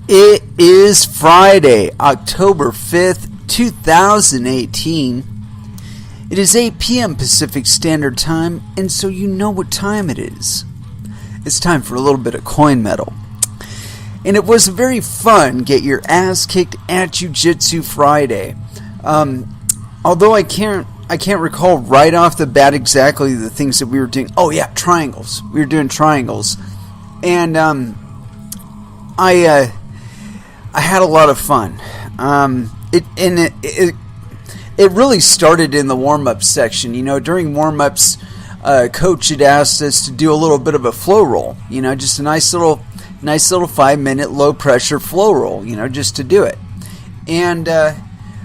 It is Friday, October 5th, 2018. It is 8 p.m. Pacific Standard Time, and so you know what time it is. It's time for a little bit of coin metal. And it was very fun, get your ass kicked at Jiu-Jitsu Friday. Although I can't recall right off the bat exactly the things that we were doing. Oh yeah, triangles. We were doing triangles. And I had a lot of fun. It really started in the warm-up section. You know, during warm-ups, Coach had asked us to do a little bit of a flow roll. You know, just a nice little 5-minute low-pressure flow roll. You know, just to do it. And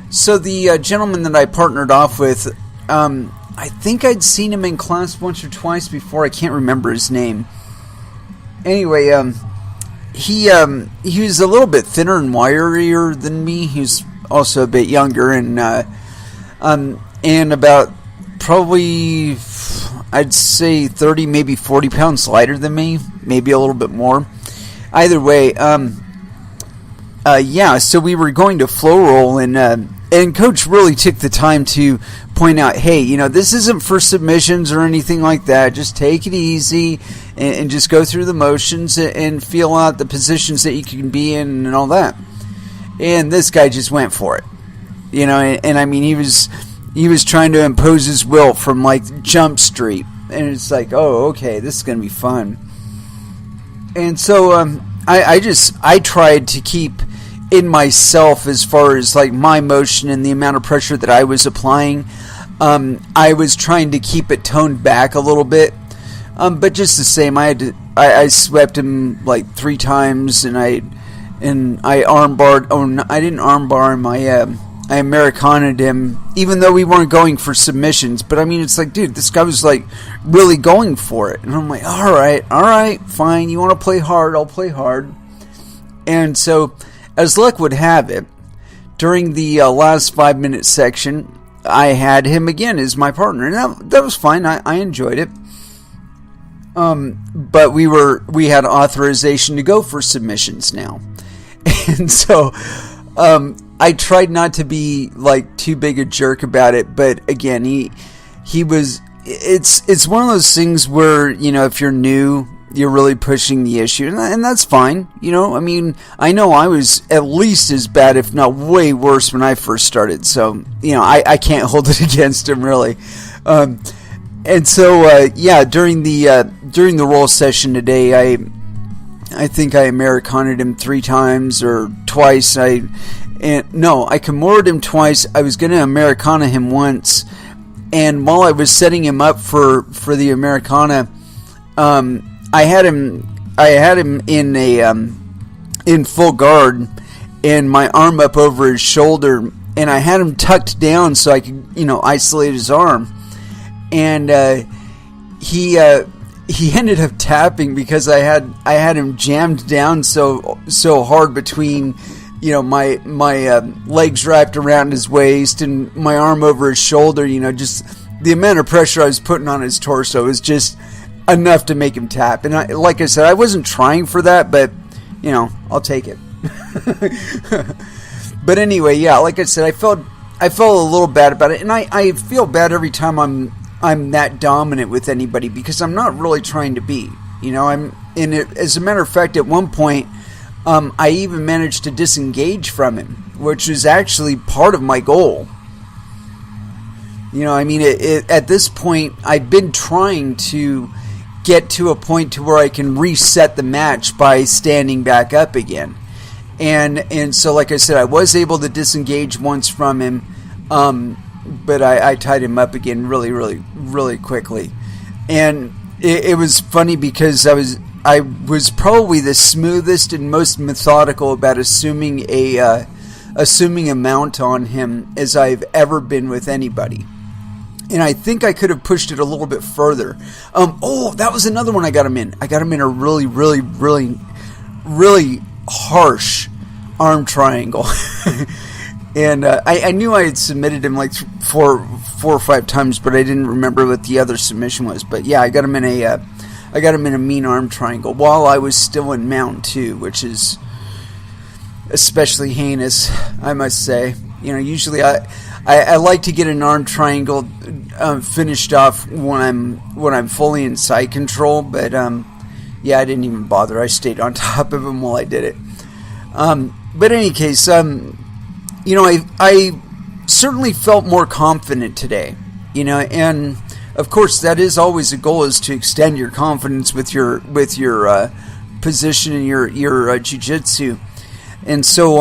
so the gentleman that I partnered off with, I think I'd seen him in class once or twice before. I can't remember his name. Anyway, he was a little bit thinner and wirier than me. He was also a bit younger and about probably, I'd say 30, maybe 40 pounds lighter than me, maybe a little bit more. Either way, so we were going to flow roll, and Coach really took the time to point out, hey, you know, this isn't for submissions or anything like that. Just take it easy and just go through the motions and feel out the positions that you can be in and all that. And this guy just went for it, you know. And I mean, he was trying to impose his will from like Jump Street, and it's like, oh, okay, this is gonna be fun. And so I tried to keep in myself as far as like my motion and the amount of pressure that I was applying. I was trying to keep it toned back a little bit, but just the same, I swept him like 3 times, and I armbarred. Oh, no, I didn't armbar him. I Americana'd him, even though we weren't going for submissions. But I mean, it's like, dude, this guy was like really going for it, and I'm like, all right, fine. You want to play hard? I'll play hard. And so, as luck would have it, during the last 5-minute section, I had him again as my partner, and that was fine. I enjoyed it. But we had authorization to go for submissions now, and so I tried not to be like too big a jerk about it. But again, he was. It's one of those things where, you know, if you're new, you're really pushing the issue, and that's fine. You know, I mean, I know I was at least as bad, if not way worse, when I first started. So, you know, I can't hold it against him, really. And so, during the roll session today, I think I Americana'd him 3 times or twice. I Kimura'd him twice. I was going to Americana him once, and while I was setting him up for the Americana, I had him in full guard, and my arm up over his shoulder, and I had him tucked down so I could, you know, isolate his arm. And he ended up tapping because I had him jammed down so hard between, you know, my legs wrapped around his waist and my arm over his shoulder. You know, just the amount of pressure I was putting on his torso was just enough to make him tap. And like I said, I wasn't trying for that, but, you know, I'll take it. But anyway, yeah, like I said, I felt a little bad about it, and I feel bad every time I'm that dominant with anybody, because I'm not really trying to be. You know, as a matter of fact, at one point, I even managed to disengage from him, which is actually part of my goal. You know, I mean, at this point, I've been trying to get to a point to where I can reset the match by standing back up again. And so, like I said, I was able to disengage once from him, but I tied him up again really, really, really quickly. And it was funny because I was probably the smoothest and most methodical about assuming a mount on him as I've ever been with anybody. And I think I could have pushed it a little bit further. That was another one I got him in. I got him in a really, really, really, really harsh arm triangle. And I knew I had submitted him like 4 or 5 times, but I didn't remember what the other submission was. But yeah, I got him in a mean arm triangle while I was still in mount too, which is especially heinous, I must say. Usually I like to get an arm triangle finished off when I'm fully in side control, but yeah, I didn't even bother. I stayed on top of him while I did it. But in any case, I certainly felt more confident today, and of course that is always a goal, is to extend your confidence with your position in your jiu-jitsu. And so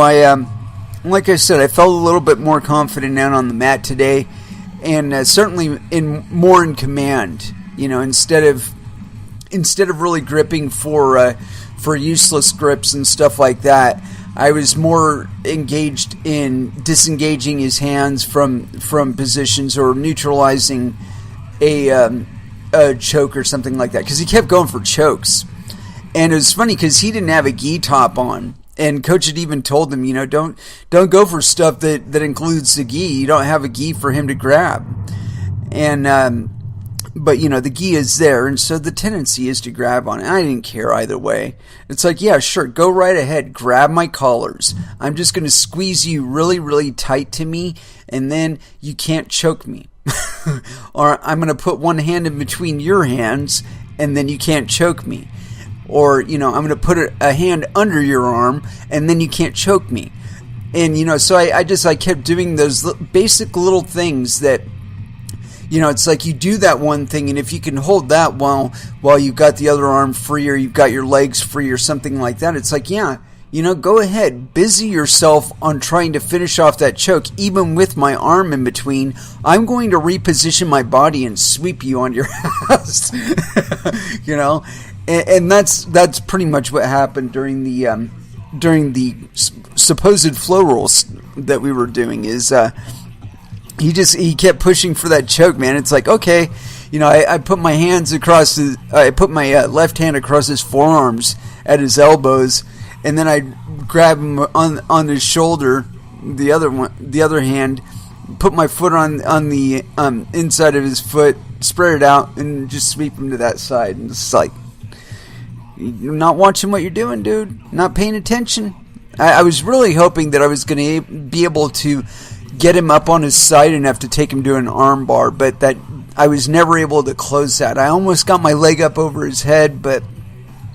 like I said, I felt a little bit more confident out on the mat today, and certainly more in command. Instead of really gripping for useless grips and stuff like that, I was more engaged in disengaging his hands from positions, or neutralizing a choke or something like that, because he kept going for chokes. And it was funny because he didn't have a gi top on. And coach had even told him, don't go for stuff that includes the gi. You don't have a gi for him to grab. And but the gi is there, and so the tendency is to grab on it. I didn't care either way. It's like, yeah, sure, go right ahead, grab my collars. I'm just going to squeeze you really, really tight to me, and then you can't choke me. Or I'm going to put one hand in between your hands, and then you can't choke me. Or, I'm going to put a hand under your arm, and then you can't choke me. And, so I kept doing those basic little things that, it's like you do that one thing, and if you can hold that while you've got the other arm free, or you've got your legs free, or something like that, it's like, yeah, go ahead, busy yourself on trying to finish off that choke, even with my arm in between. I'm going to reposition my body and sweep you on your ass, And that's pretty much what happened during the supposed flow rules that we were doing. Is he kept pushing for that choke, man. It's like, okay, I put my hands across I put my left hand across his forearms at his elbows, and then I grab him on his shoulder, the other hand, put my foot on the inside of his foot, spread it out, and just sweep him to that side. And it's like, you're not watching what you're doing, dude. Not paying attention. I was really hoping that I was going to be able to get him up on his side enough to take him to an arm bar, but that I was never able to close that. I almost got my leg up over his head, but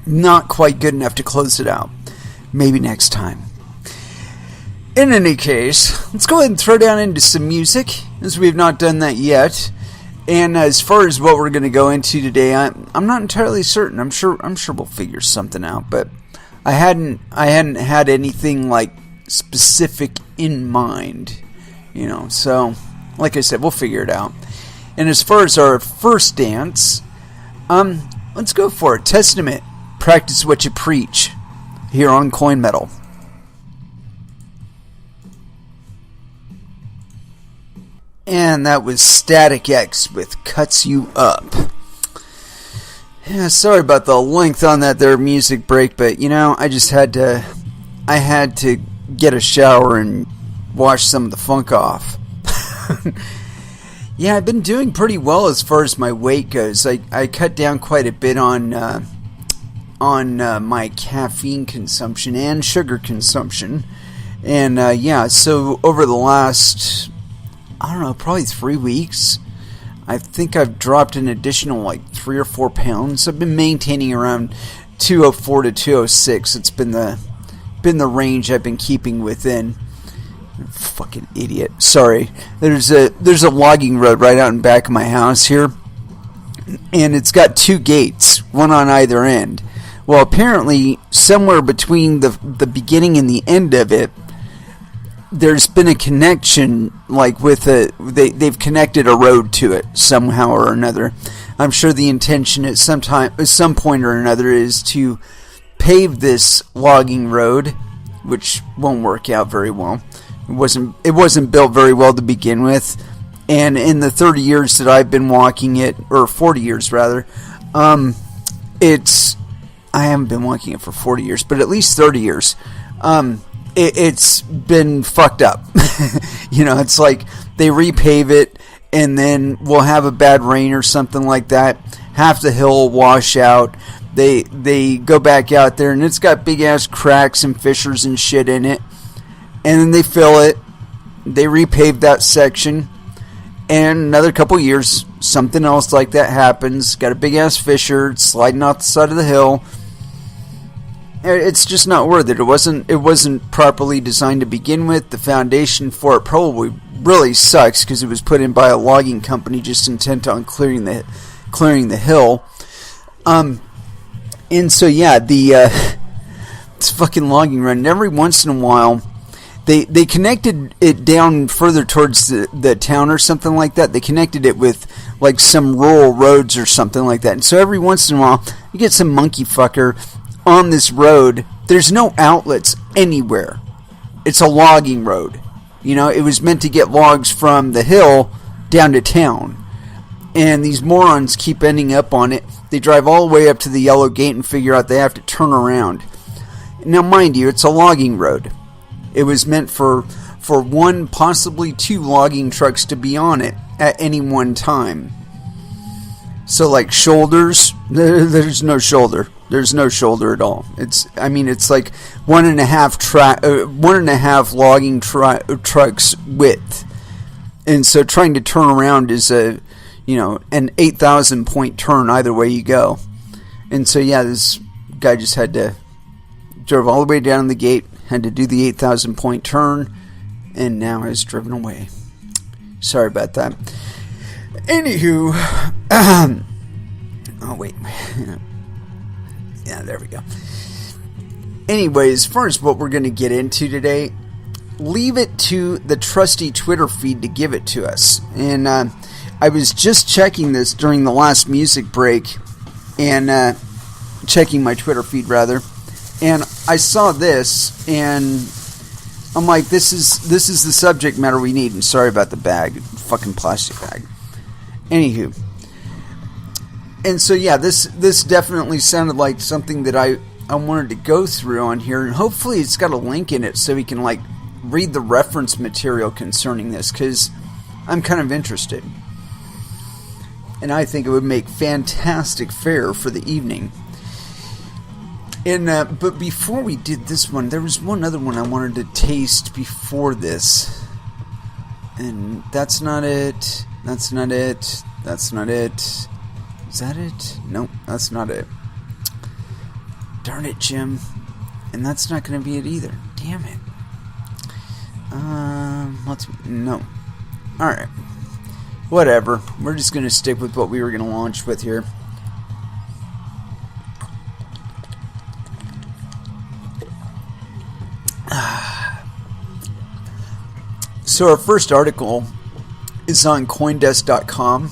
not quite good enough to close it out. Maybe next time. In any case, let's go ahead and throw down into some music, as we have not done that yet. And as far as what we're going to go into today, I'm not entirely certain. I'm sure we'll figure something out, but I hadn't had anything like specific in mind, So, like I said, we'll figure it out. And as far as our first dance, let's go for it. Testament, practice what you preach, here on Coin Metal. And that was Static X with Cuts You Up. Yeah, sorry about the length on that there music break, but I just had to get a shower and wash some of the funk off. Yeah, I've been doing pretty well as far as my weight goes. I cut down quite a bit on my caffeine consumption and sugar consumption. And so over the last, I don't know, probably 3 weeks, I think I've dropped an additional 3 or 4 pounds. I've been maintaining around 204 to 206. It's been the range I've been keeping within. Fucking idiot. Sorry. There's a logging road right out in back of my house here, and it's got 2 gates, one on either end. Well, apparently somewhere between the beginning and the end of it, there's been a connection, they've connected a road to it somehow or another. I'm sure the intention at some point or another is to pave this logging road, which won't work out very well. It wasn't built very well to begin with, and in the 30 years that I've been walking it, or 40 years rather, I haven't been walking it for 40 years, but at least 30 years. It's been fucked up. It's like they repave it, and then we'll have a bad rain or something like that. Half the hill will wash out. They go back out there, and it's got big ass cracks and fissures and shit in it. And then they fill it. They repave that section. And another couple years, something else like that happens. Got a big ass fissure. It's sliding off the side of the hill. It's just not worth it. It wasn't properly designed to begin with. The foundation for it probably really sucks because it was put in by a logging company just intent on clearing the hill. And so yeah, this fucking logging run. And every once in a while, they connected it down further towards the town or something like that. They connected it with like some rural roads or something like that. And so every once in a while, you get some monkey fucker on this road. There's no outlets anywhere. It's a logging road. You know, it was meant to get logs from the hill down to town. And these morons keep ending up on it. They drive all the way up to the yellow gate and figure out they have to turn around. Now, mind you, it's a logging road. It was meant for one, possibly two logging trucks to be on it at any one time. So, like shoulders, there's no shoulder. There's no shoulder at all. It's like one and a half logging trucks width. And so trying to turn around is an 8,000 point turn either way you go. And so yeah, this guy just drove all the way down the gate, had to do the 8,000 point turn, and now has driven away. Sorry about that. Anywho, oh wait, yeah, there we go. Anyway, as far as what we're going to get into today, leave it to the trusty Twitter feed to give it to us. And I was just checking this during the last music break, and checking my Twitter feed rather, and I saw this, and I'm like, this is the subject matter we need. And sorry about the bag, fucking plastic bag. Anywho, and so yeah, this definitely sounded like something that I wanted to go through on here, and hopefully it's got a link in it so we can like read the reference material concerning this, because I'm kind of interested. And I think it would make fantastic fare for the evening. And but before we did this one, there was one other one I wanted to taste before this. And that's not it. That's not it. That's not it. Is that it? Nope, that's not it. Darn it, Jim. And that's not going to be it either. Damn it. No. Alright. Whatever. We're just going to stick with what we were going to launch with here. So our first article is on Coindesk.com.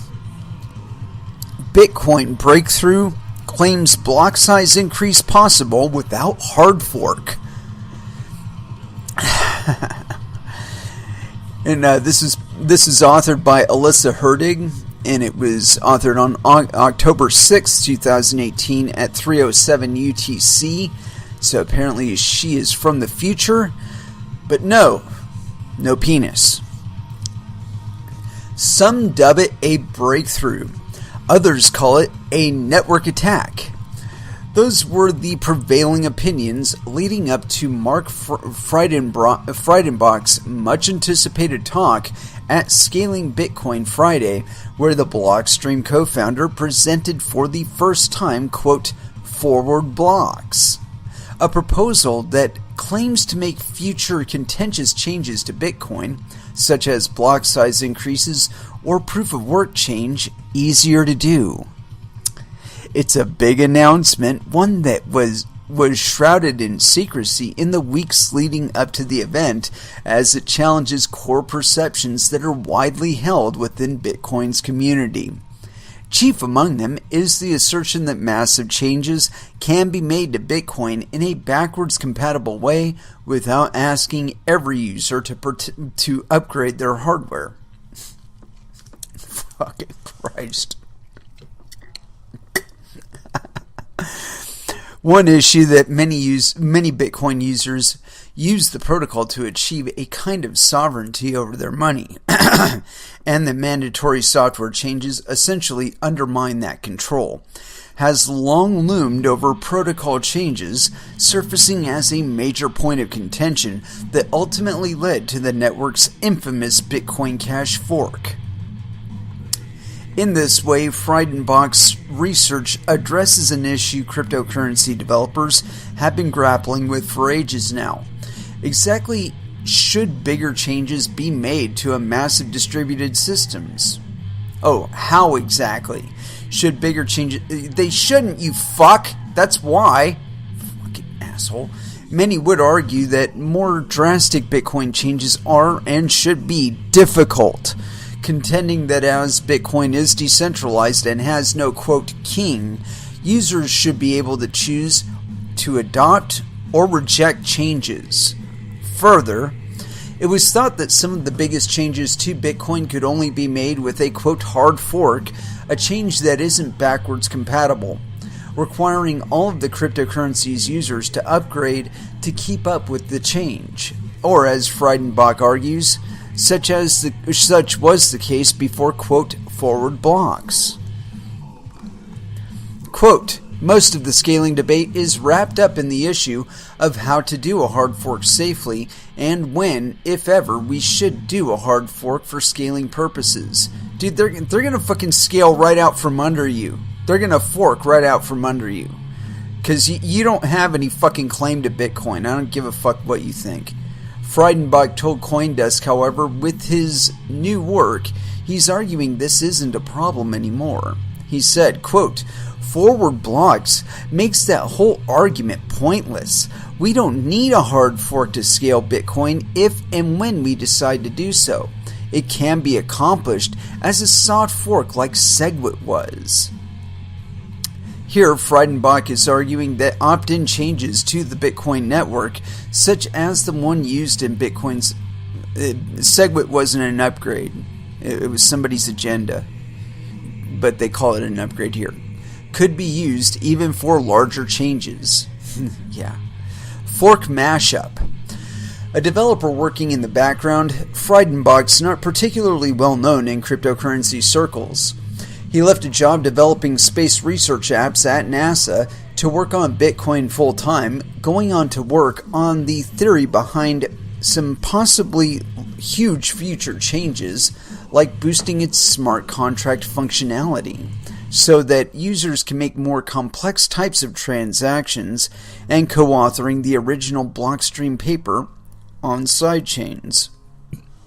Bitcoin breakthrough claims block size increase possible without hard fork. And this is authored by Alyssa Herdig, and it was authored on October 6th, 2018 at 3:07 UTC. So apparently she is from the future, but no penis. Some dub it a breakthrough. Others call it a network attack. Those were the prevailing opinions leading up to Mark Friedenbach's much-anticipated talk at Scaling Bitcoin Friday, where the Blockstream co-founder presented for the first time, quote, forward blocks, a proposal that claims to make future contentious changes to Bitcoin, such as block size increases or proof-of-work change, easier to do. It's a big announcement, one that was shrouded in secrecy in the weeks leading up to the event, as it challenges core perceptions that are widely held within Bitcoin's community. Chief among them is the assertion that massive changes can be made to Bitcoin in a backwards compatible way without asking every user to upgrade their hardware. Fucking Christ. One issue that many Bitcoin users use the protocol to achieve a kind of sovereignty over their money, and the mandatory software changes essentially undermine that control. has long loomed over protocol changes, surfacing as a major point of contention that ultimately led to the network's infamous Bitcoin Cash fork. In this way, Friedenbach's research addresses an issue cryptocurrency developers have been grappling with for ages now. Exactly, should bigger changes be made to a massive distributed systems? Oh, how exactly? Should bigger changes... They shouldn't, you fuck! That's why. Fucking asshole. Many would argue that more drastic Bitcoin changes are and should be difficult, contending that as Bitcoin is decentralized and has no, quote, king, users should be able to choose to adopt or reject changes. Further, it was thought that some of the biggest changes to Bitcoin could only be made with a, quote, hard fork, a change that isn't backwards compatible, requiring all of the cryptocurrency's users to upgrade to keep up with the change, or as Friedenbach argues, such was the case before, quote, forward blocks. Quote, most of the scaling debate is wrapped up in the issue of how to do a hard fork safely and when, if ever, we should do a hard fork for scaling purposes. Dude, they're gonna fucking scale right out from under you. They're gonna fork right out from under you. Because you don't have any fucking claim to Bitcoin. I don't give a fuck what you think. Friedenbach told CoinDesk, however, with his new work, he's arguing this isn't a problem anymore. He said, quote, forward blocks makes that whole argument pointless. We don't need a hard fork to scale Bitcoin if and when we decide to do so. It can be accomplished as a soft fork like SegWit was. Here, Friedenbach is arguing that opt-in changes to the Bitcoin network, such as the one used in Bitcoin's... SegWit wasn't an upgrade. It was somebody's agenda. But they call it an upgrade here. Could be used even for larger changes. Yeah. Fork mashup. A developer working in the background, Friedenbach's not particularly well known in cryptocurrency circles. He left a job developing space research apps at NASA to work on Bitcoin full-time, going on to work on the theory behind some possibly huge future changes, like boosting its smart contract functionality, so that users can make more complex types of transactions, and co-authoring the original Blockstream paper on sidechains,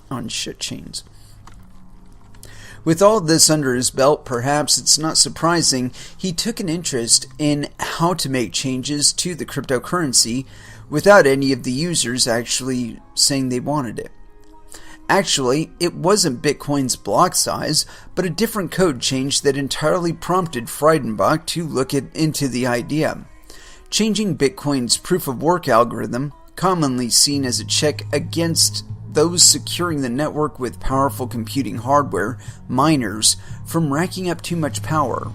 on shit chains. With all this under his belt, perhaps it's not surprising he took an interest in how to make changes to the cryptocurrency without any of the users actually saying they wanted it. Actually, it wasn't Bitcoin's block size, but a different code change that entirely prompted Friedenbach to look into the idea. Changing Bitcoin's proof-of-work algorithm, commonly seen as a check against those securing the network with powerful computing hardware, miners, from racking up too much power.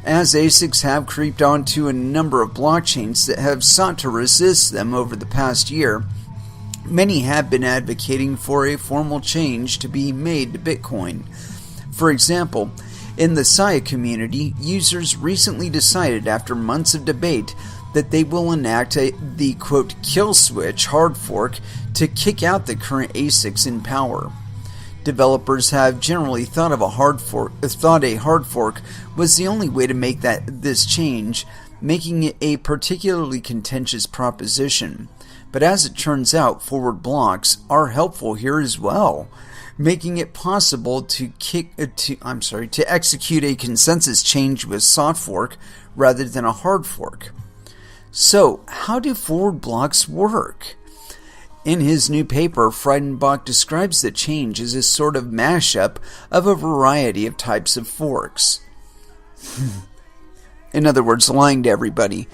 As ASICs have creeped onto a number of blockchains that have sought to resist them over the past year, many have been advocating for a formal change to be made to Bitcoin. For example, in the SIA community, users recently decided after months of debate that they will enact the, quote, kill switch hard fork to kick out the current ASICs in power. Developers have generally thought a hard fork was the only way to make this change, making it a particularly contentious proposition. But as it turns out, forward blocks are helpful here as well, making it possible to execute a consensus change with soft fork rather than a hard fork. So, how do forward blocks work? In his new paper, Friedenbach describes the change as a sort of mashup of a variety of types of forks. In other words, lying to everybody.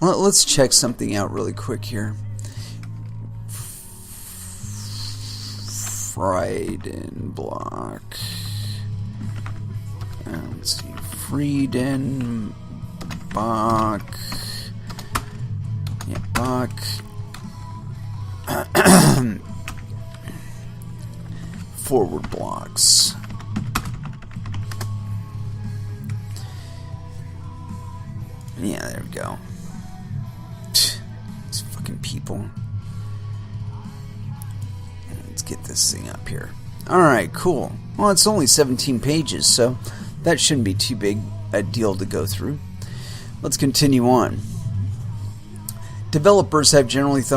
Let's check something out really quick here. Friedenbach. Let's see. Friedenbach. Yeah, Bach. Forward blocks. Yeah, there we go. These fucking people. Let's get this thing up here. Alright, cool. Well, it's only 17 pages, so that shouldn't be too big a deal to go through. Let's continue on. Developers have generally thought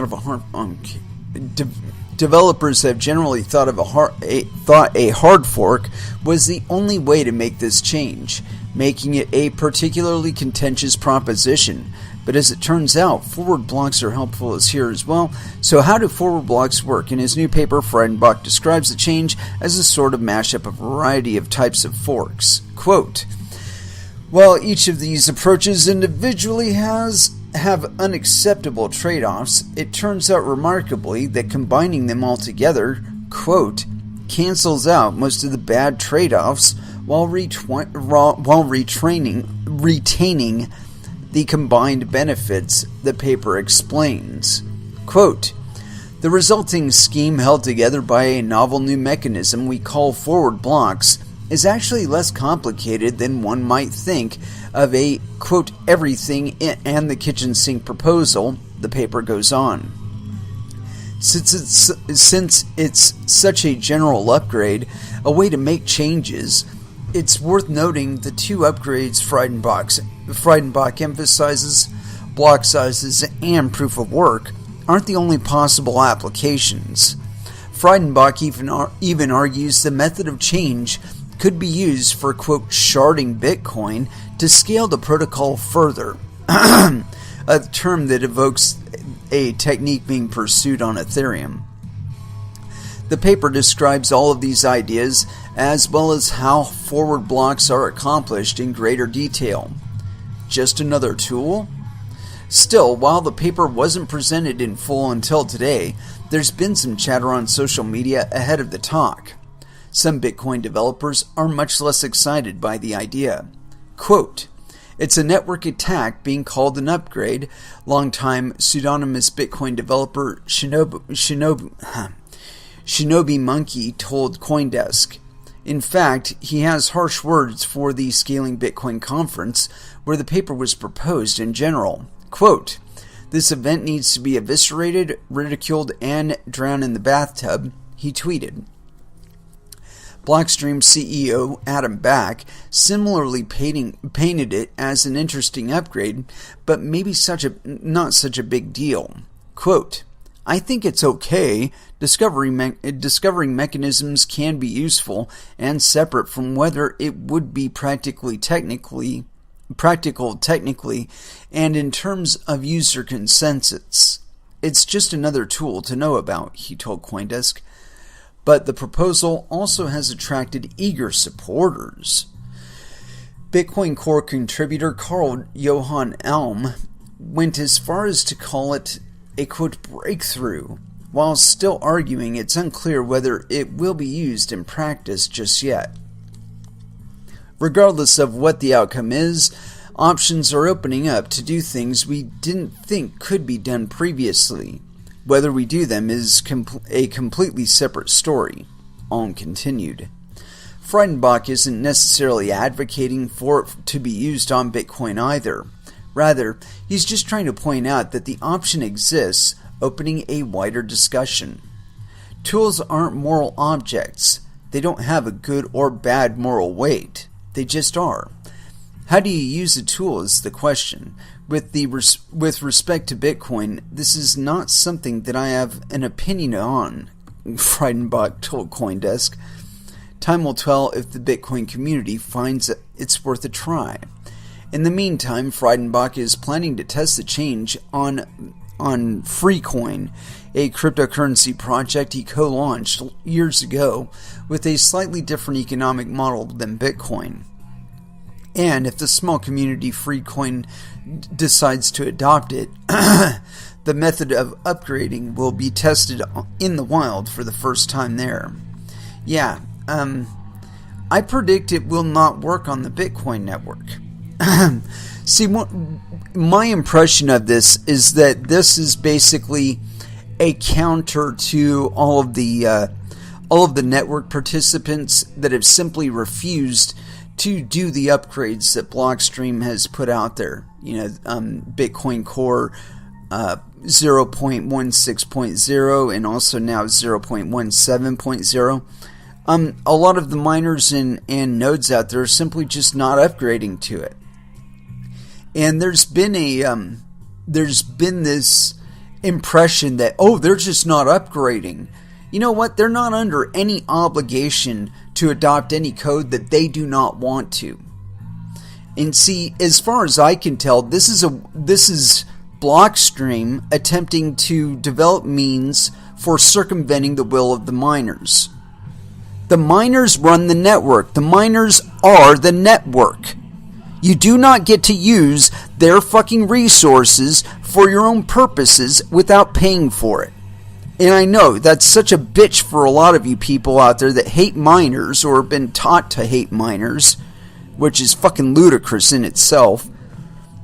a hard fork was the only way to make this change, making it a particularly contentious proposition. But as it turns out, forward blocks are helpful as here as well. So how do forward blocks work? In his new paper, Friedenbach describes the change as a sort of mashup of a variety of types of forks. Quote, while each of these approaches individually have unacceptable trade-offs, it turns out remarkably that combining them all together, quote, cancels out most of the bad trade-offs while retaining the combined benefits, the paper explains. Quote, the resulting scheme held together by a novel new mechanism we call forward blocks is actually less complicated than one might think of a, quote, everything and the kitchen sink proposal, the paper goes on. Since it's such a general upgrade, a way to make changes, it's worth noting the two upgrades Friedenbach emphasizes, block sizes and proof of work, aren't the only possible applications. Friedenbach even argues the method of change could be used for, quote, sharding Bitcoin to scale the protocol further, a term that evokes a technique being pursued on Ethereum. The paper describes all of these ideas as well as how forward blocks are accomplished in greater detail. Just another tool? Still, while the paper wasn't presented in full until today, there's been some chatter on social media ahead of the talk. Some Bitcoin developers are much less excited by the idea. Quote, it's a network attack being called an upgrade, longtime pseudonymous Bitcoin developer Shinobi Monkey told CoinDesk. In fact, he has harsh words for the Scaling Bitcoin conference where the paper was proposed in general. Quote, this event needs to be eviscerated, ridiculed, and drowned in the bathtub, he tweeted. Blockstream CEO Adam Back similarly painted it as an interesting upgrade, but maybe not such a big deal. Quote, I think it's okay. Discovering mechanisms can be useful and separate from whether it would be practical technically, and in terms of user consensus. It's just another tool to know about, he told CoinDesk. But the proposal also has attracted eager supporters. Bitcoin Core contributor Carl Johan Elm went as far as to call it a, quote, breakthrough, while still arguing it's unclear whether it will be used in practice just yet. Regardless of what the outcome is, options are opening up to do things we didn't think could be done previously. Whether we do them is a completely separate story. Alm continued. Friedenbach isn't necessarily advocating for it to be used on Bitcoin either. Rather, he's just trying to point out that the option exists, opening a wider discussion. Tools aren't moral objects. They don't have a good or bad moral weight. They just are. How do you use a tool is the question. With respect to Bitcoin, this is not something that I have an opinion on, Friedenbach told CoinDesk. Time will tell if the Bitcoin community finds it's worth a try. In the meantime, Friedenbach is planning to test the change on Freecoin, a cryptocurrency project he co-launched years ago with a slightly different economic model than Bitcoin. And if the small community Freecoin decides to adopt it, the method of upgrading will be tested in the wild for the first time there. Yeah, I predict it will not work on the Bitcoin network. See, my impression of this is that this is basically a counter to all of the network participants that have simply refused to do the upgrades that Blockstream has put out there. Bitcoin Core 0.16.0 and also now 0.17.0. A lot of the miners and nodes out there are simply just not upgrading to it. And there's been this impression that, they're just not upgrading. You know what? They're not under any obligation to adopt any code that they do not want to. And see, as far as I can tell, this is Blockstream attempting to develop means for circumventing the will of the miners. The miners run the network. The miners are the network. You do not get to use their fucking resources for your own purposes without paying for it. And I know that's such a bitch for a lot of you people out there that hate miners or have been taught to hate miners, which is fucking ludicrous in itself.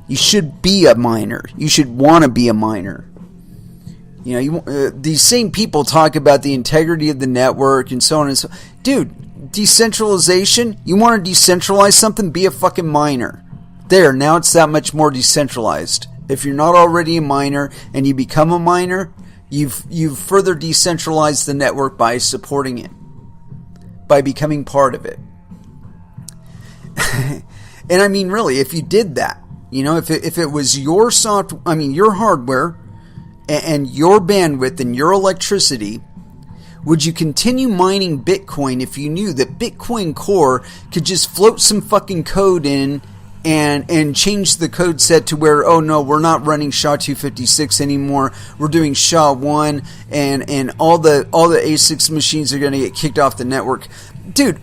You should be a miner. You should want to be a miner. These same people talk about the integrity of the network and so on and so on. Dude, decentralization? You want to decentralize something? Be a fucking miner. There, now it's that much more decentralized. If you're not already a miner and you become a miner, you've further decentralized the network by supporting it, by becoming part of it. And I mean, really, if you did that, if it was your your hardware and your bandwidth and your electricity, would you continue mining Bitcoin if you knew that Bitcoin Core could just float some fucking code in and change the code set to where, oh no, we're not running SHA-256 anymore, we're doing SHA-1, and all the ASICs machines are going to get kicked off the network? Dude,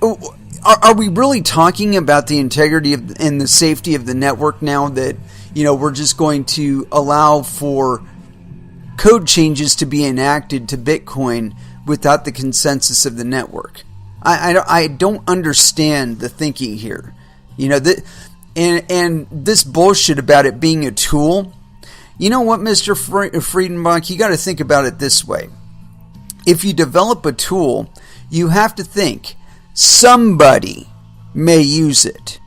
are we really talking about the integrity and the safety of the network now that, we're just going to allow for code changes to be enacted to Bitcoin without the consensus of the network? I don't understand the thinking here. And this bullshit about it being a tool. You know what, Mr. Friedenbach? You got to think about it this way. If you develop a tool, you have to think somebody may use it.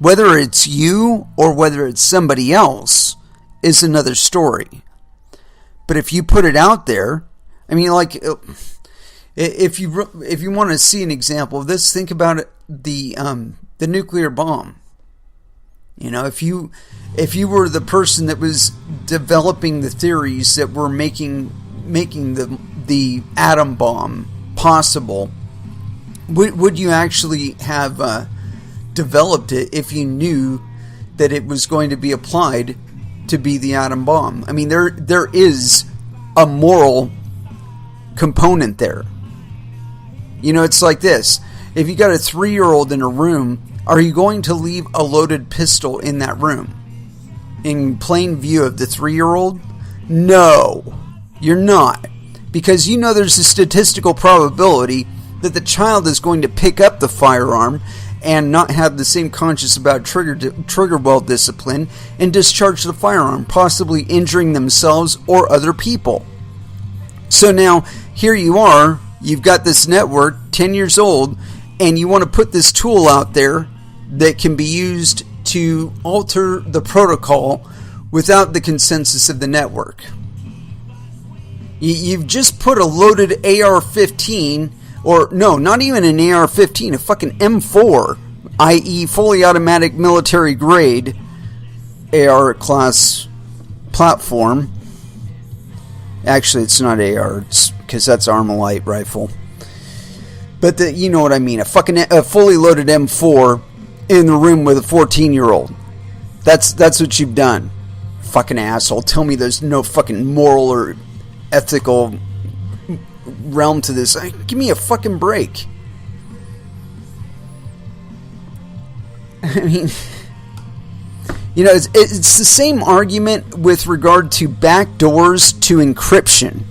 Whether it's you or whether it's somebody else is another story. But if you put it out there, I mean, like, if you want to see an example of this, think about it, the nuclear bomb. If you were the person that was developing the theories that were making the atom bomb possible, would you actually have developed it if you knew that it was going to be applied to be the atom bomb? I mean, there is a moral component there. It's like this. If you got a 3-year-old in a room, are you going to leave a loaded pistol in that room in plain view of the 3-year-old? No, you're not. Because there's a statistical probability that the child is going to pick up the firearm and not have the same conscience about trigger well discipline and discharge the firearm, possibly injuring themselves or other people. So now, here you are, you've got this network, 10 years old, and you want to put this tool out there that can be used to alter the protocol without the consensus of the network. You've just put a loaded AR-15, or no, not even an AR-15, a fucking M4, i.e. fully automatic military grade AR class platform. Actually, it's not AR, it's because that's Armalite rifle. But you know what I mean, a fully loaded M4 in the room with a 14-year-old. That's what you've done. Fucking asshole. Tell me there's no fucking moral or ethical realm to this. Give me a fucking break. I mean, it's the same argument with regard to backdoors to encryption.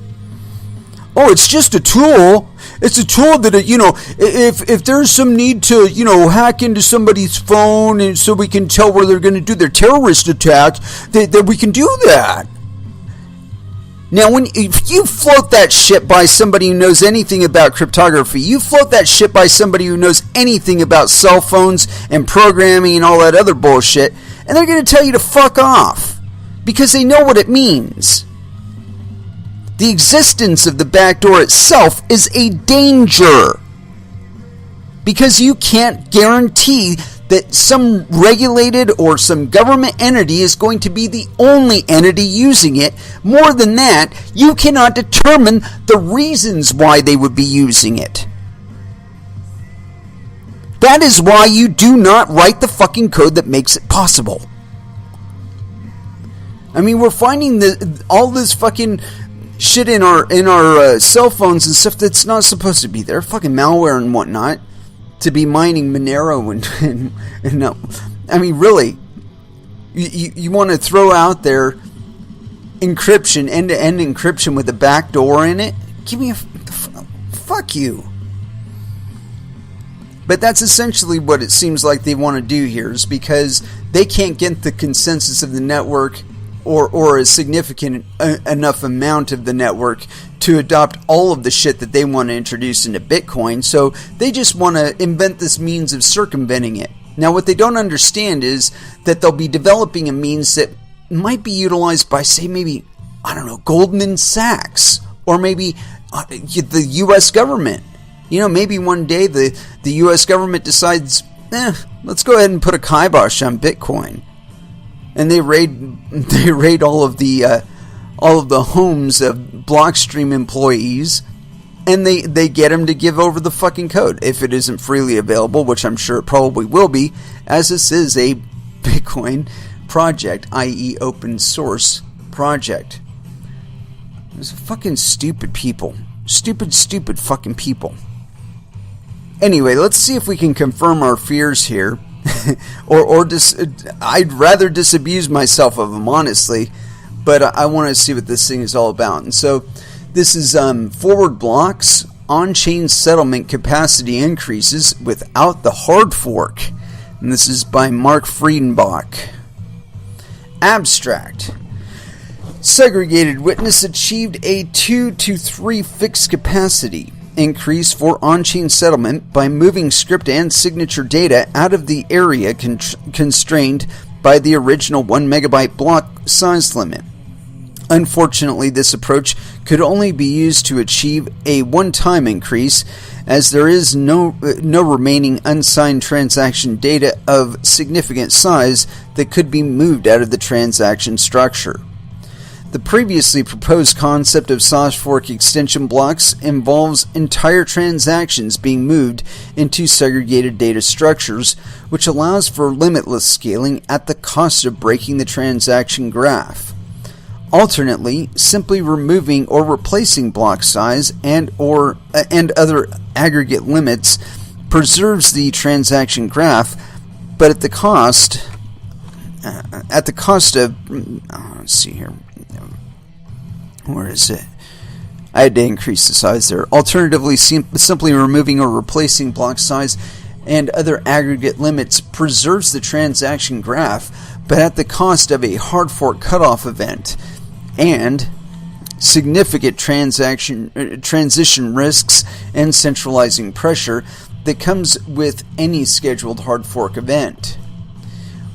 Oh, it's just a tool. It's a tool that, if there's some need to, hack into somebody's phone and so we can tell where they're going to do their terrorist attack, that we can do that. Now, if you float that shit by somebody who knows anything about cryptography, you float that shit by somebody who knows anything about cell phones and programming and all that other bullshit, and they're going to tell you to fuck off because they know what it means. The existence of the backdoor itself is a danger because you can't guarantee that some regulated or some government entity is going to be the only entity using it. More than that, you cannot determine the reasons why they would be using it. That is why you do not write the fucking code that makes it possible. I mean, we're finding all this fucking shit in our cell phones and stuff that's not supposed to be there. Fucking malware and whatnot. To be mining Monero and no. I mean, really, you want to throw out there encryption, end-to-end encryption with a backdoor in it? Give me fuck you. But that's essentially what it seems like they want to do here, is because they can't get the consensus of the network or a significant enough amount of the network to adopt all of the shit that they want to introduce into Bitcoin. So they just want to invent this means of circumventing it. Now, what they don't understand is that they'll be developing a means that might be utilized by, say, maybe, I don't know, Goldman Sachs, or maybe the U.S. government. You know, maybe one day the U.S. government decides, let's go ahead and put a kibosh on Bitcoin. And they raid all of the homes of Blockstream employees, and they get them to give over the fucking code if it isn't freely available, which I'm sure it probably will be, as this is a Bitcoin project, i.e. open source project. There's fucking stupid people. Stupid fucking people. Anyway, let's see if we can confirm our fears here. I'd rather disabuse myself of them, honestly, but I want to see what this thing is all about. And so this is forward blocks, on-chain settlement capacity increases without the hard fork. And this is by Mark Friedenbach. Abstract. Segregated witness achieved a 2 to 3 fixed capacity increase for on-chain settlement by moving script and signature data out of the area constrained by the original 1 megabyte block size limit. Unfortunately, this approach could only be used to achieve a one-time increase, as there is no remaining unsigned transaction data of significant size that could be moved out of the transaction structure. The previously proposed concept of soft fork extension blocks involves entire transactions being moved into segregated data structures, which allows for limitless scaling at the cost of breaking the transaction graph. Alternately, simply removing or replacing block size and other aggregate limits preserves the transaction graph, but at the cost of let's see here. Where is it? I had to increase the size there. Alternatively, simply removing or replacing block size and other aggregate limits preserves the transaction graph, but at the cost of a hard fork cutoff event and significant transition risks and centralizing pressure that comes with any scheduled hard fork event.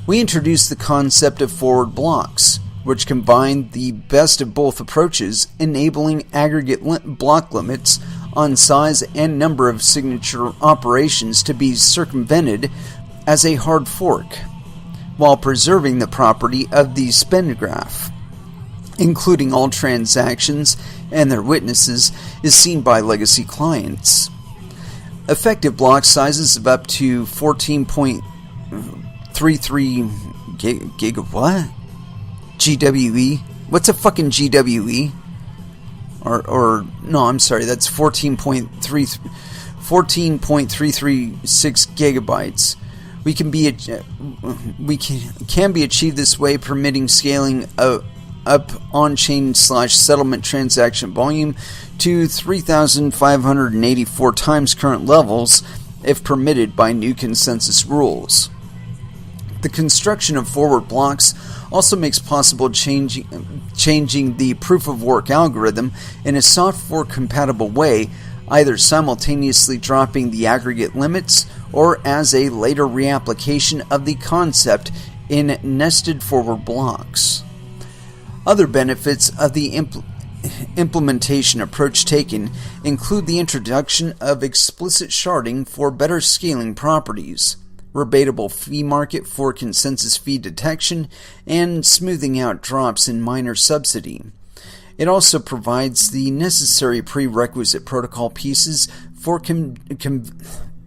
We introduced the concept of forward blocks, which combine the best of both approaches, enabling aggregate block limits on size and number of signature operations to be circumvented as a hard fork, while preserving the property of the spend graph, including all transactions and their witnesses, is seen by legacy clients. Effective block sizes of up to 14.33 gig of what? GWE? What's a fucking GWE? Or no, I'm sorry, that's 14.336 gigabytes. Can be achieved this way, permitting scaling up on-chain / settlement transaction volume to 3,584 times current levels if permitted by new consensus rules. The construction of forward blocks also makes possible changing the proof-of-work algorithm in a software-compatible way, either simultaneously dropping the aggregate limits or as a later reapplication of the concept in nested forward blocks. Other benefits of the implementation approach taken include the introduction of explicit sharding for better scaling properties, rebatable fee market for consensus fee detection, and smoothing out drops in minor subsidy. It also provides the necessary prerequisite protocol pieces for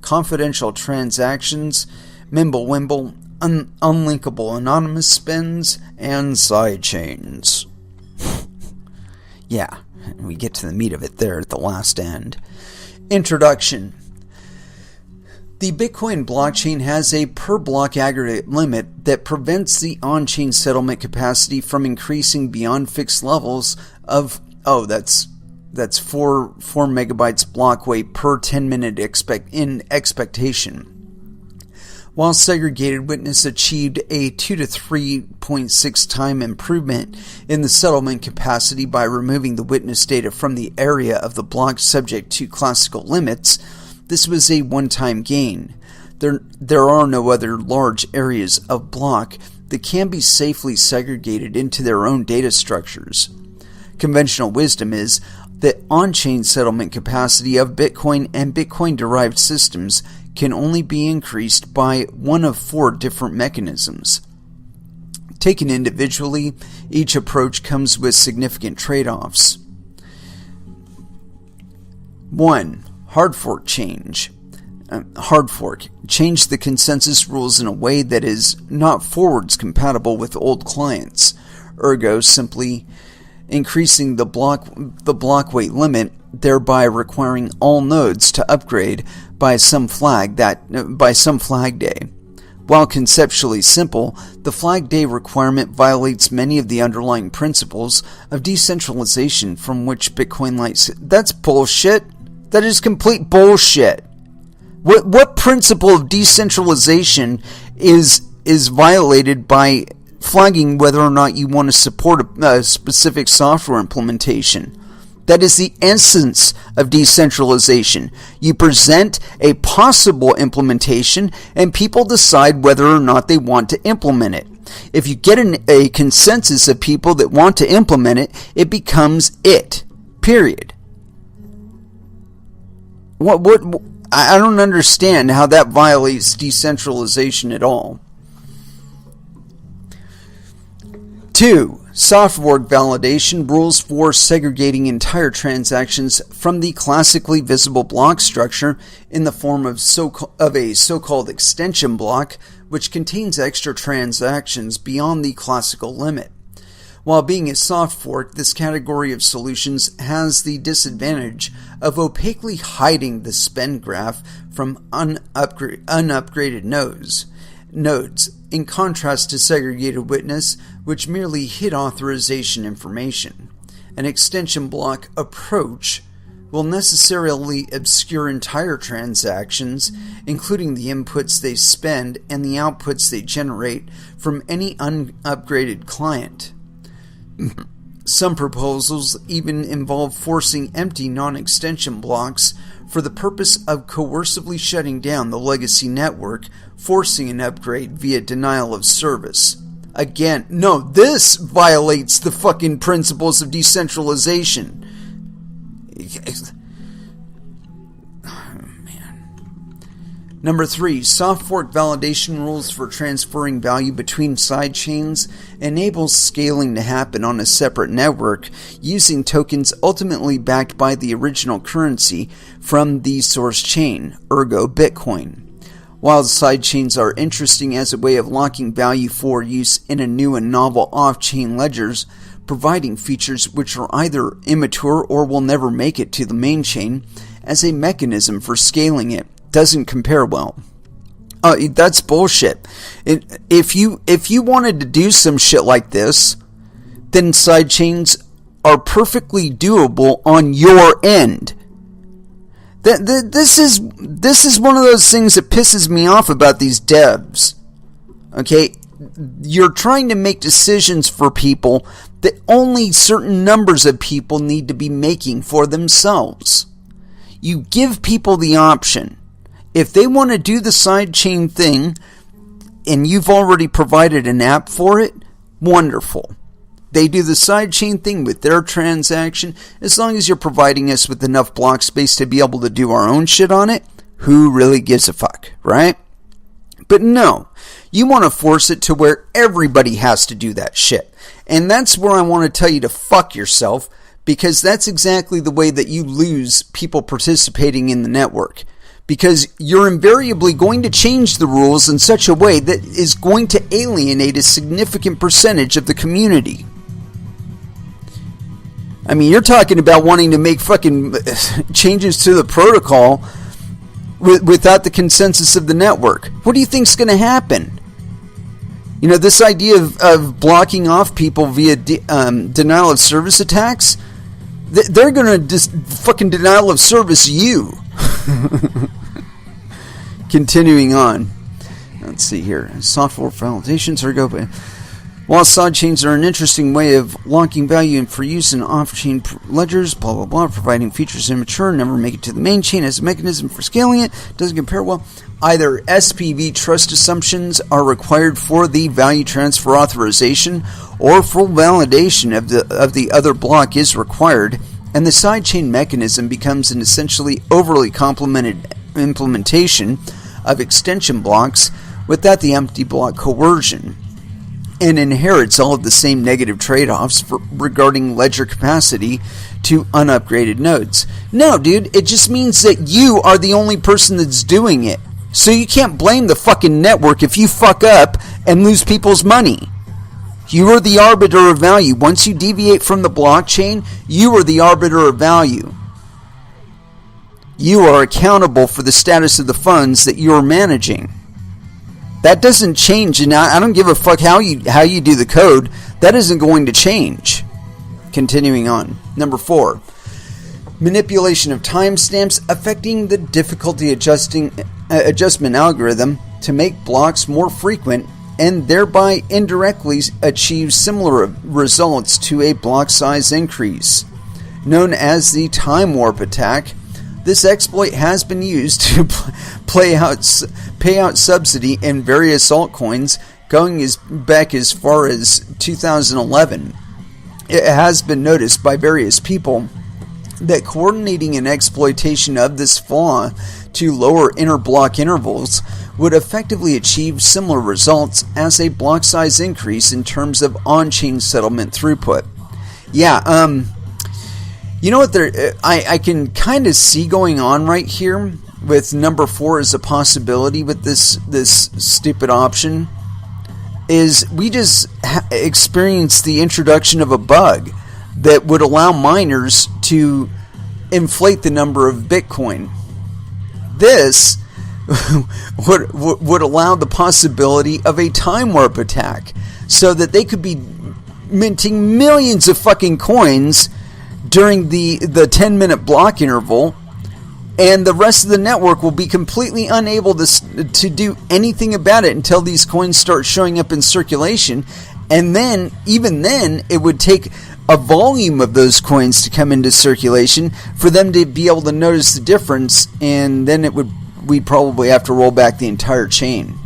confidential transactions, Mimblewimble, unlinkable anonymous spends, and sidechains. Yeah, we get to the meat of it there at the last end. Introduction. The Bitcoin blockchain has a per-block aggregate limit that prevents the on-chain settlement capacity from increasing beyond fixed levels of, that's 4 megabytes block weight per 10-minute expectation. While segregated witness achieved a 2 to 3.6 time improvement in the settlement capacity by removing the witness data from the area of the block subject to classical limits, this was a one-time gain. There are no other large areas of block that can be safely segregated into their own data structures. Conventional wisdom is that on-chain settlement capacity of Bitcoin and Bitcoin-derived systems can only be increased by one of 4 different mechanisms. Taken individually, each approach comes with significant trade-offs. 1. Hard fork change. Hard fork. Change the consensus rules in a way that is not forwards compatible with old clients, ergo simply increasing the block weight limit, thereby requiring all nodes to upgrade by some flag day. While conceptually simple, the flag day requirement violates many of the underlying principles of decentralization from which Bitcoin lights. That's bullshit. That is complete bullshit. What principle of decentralization is violated by flagging whether or not you want to support a specific software implementation? That is the essence of decentralization. You present a possible implementation and people decide whether or not they want to implement it. If you get a consensus of people that want to implement it, it becomes it. Period. I don't understand how that violates decentralization at all. 2. Software validation rules for segregating entire transactions from the classically visible block structure in the form of a so-called extension block, which contains extra transactions beyond the classical limit. While being a soft fork, this category of solutions has the disadvantage of opaquely hiding the spend graph from unupgraded nodes, in contrast to segregated witness, which merely hid authorization information. An extension block approach will necessarily obscure entire transactions, including the inputs they spend and the outputs they generate from any unupgraded client. Some proposals even involve forcing empty non-extension blocks for the purpose of coercively shutting down the legacy network, forcing an upgrade via denial of service. Again, no, this violates the fucking principles of decentralization. Number 3, soft fork validation rules for transferring value between sidechains enables scaling to happen on a separate network using tokens ultimately backed by the original currency from the source chain, ergo Bitcoin. While sidechains are interesting as a way of locking value for use in a new and novel off-chain ledgers, providing features which are either immature or will never make it to the main chain as a mechanism for scaling it, doesn't compare well. That's bullshit. If you wanted to do some shit like this, then sidechains are perfectly doable on your end. This is one of those things that pisses me off about these devs. Okay, you're trying to make decisions for people that only certain numbers of people need to be making for themselves. You give people the option. If they want to do the sidechain thing, and you've already provided an app for it, wonderful. They do the sidechain thing with their transaction. As long as you're providing us with enough block space to be able to do our own shit on it, who really gives a fuck, right? But no, you want to force it to where everybody has to do that shit. And that's where I want to tell you to fuck yourself, because that's exactly the way that you lose people participating in the network. Because you're invariably going to change the rules in such a way that is going to alienate a significant percentage of the community. I mean, you're talking about wanting to make fucking changes to the protocol without the consensus of the network. What do you think's going to happen? You know, this idea of blocking off people via denial of service attacks, they're going to just fucking denial of service you. Continuing on. Let's see here. Software validations are go. While sidechains are an interesting way of locking value for use in off-chain ledgers, blah, blah, blah, providing features immature, never make it to the main chain as a mechanism for scaling it, doesn't compare well. Either SPV trust assumptions are required for the value transfer authorization, or full validation of the other block is required, and the sidechain mechanism becomes an essentially overly complemented implementation of extension blocks without the empty block coercion, and inherits all of the same negative trade-offs regarding ledger capacity to unupgraded nodes. No, dude, it just means that you are the only person that's doing it. So you can't blame the fucking network if you fuck up and lose people's money. You are the arbiter of value. Once you deviate from the blockchain, you are the arbiter of value. You are accountable for the status of the funds that you are managing. That doesn't change, and I don't give a fuck how you do the code. That isn't going to change. Continuing on. Number 4. Manipulation of timestamps affecting the difficulty adjustment algorithm to make blocks more frequent and thereby indirectly achieve similar results to a block size increase. Known as the time warp attack, this exploit has been used to pay out subsidy in various altcoins going back as far as 2011. It has been noticed by various people that coordinating an exploitation of this flaw to lower inter-block intervals would effectively achieve similar results as a block size increase in terms of on-chain settlement throughput. Yeah, you know what I can kind of see going on right here with number 4 as a possibility with this stupid option is we just experienced the introduction of a bug that would allow miners to inflate the number of Bitcoin. This would allow the possibility of a time warp attack so that they could be minting millions of fucking coins during the 10-minute block interval, and the rest of the network will be completely unable to do anything about it until these coins start showing up in circulation. And then, even then, it would take a volume of those coins to come into circulation for them to be able to notice the difference, and then we'd probably have to roll back the entire chain.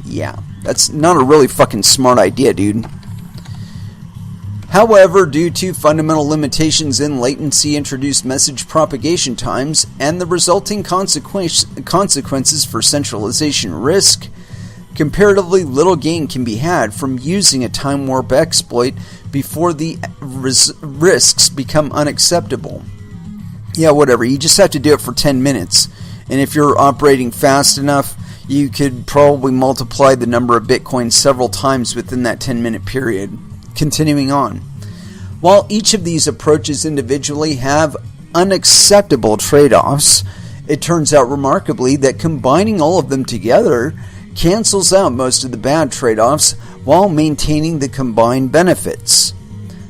Yeah, that's not a really fucking smart idea, dude. However, due to fundamental limitations in latency-induced message propagation times and the resulting consequences for centralization risk, comparatively little gain can be had from using a time warp exploit before the risks become unacceptable. Yeah, whatever, you just have to do it for 10 minutes. And if you're operating fast enough, you could probably multiply the number of Bitcoin several times within that 10-minute period. Continuing on. While each of these approaches individually have unacceptable trade-offs, it turns out remarkably that combining all of them together cancels out most of the bad trade-offs while maintaining the combined benefits.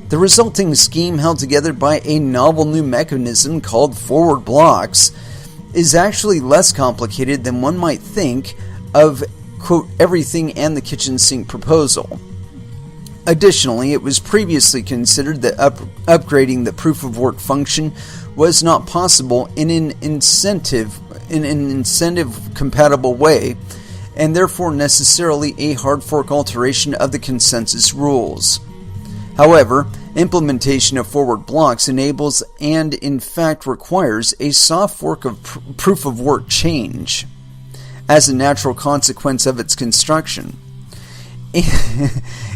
The resulting scheme, held together by a novel new mechanism called forward blocks, is actually less complicated than one might think of quote, everything and the kitchen sink proposal. Additionally, it was previously considered that upgrading the proof-of-work function was not possible in an incentive-compatible way, and therefore necessarily a hard fork alteration of the consensus rules. However, implementation of forward blocks enables and in fact requires a soft fork of proof-of-work change as a natural consequence of its construction.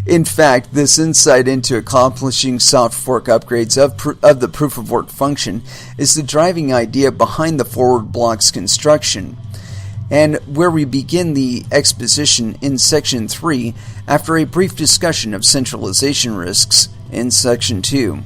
In fact, this insight into accomplishing soft fork upgrades of the proof-of-work function is the driving idea behind the forward block's construction, and where we begin the exposition in Section 3 after a brief discussion of centralization risks in Section 2.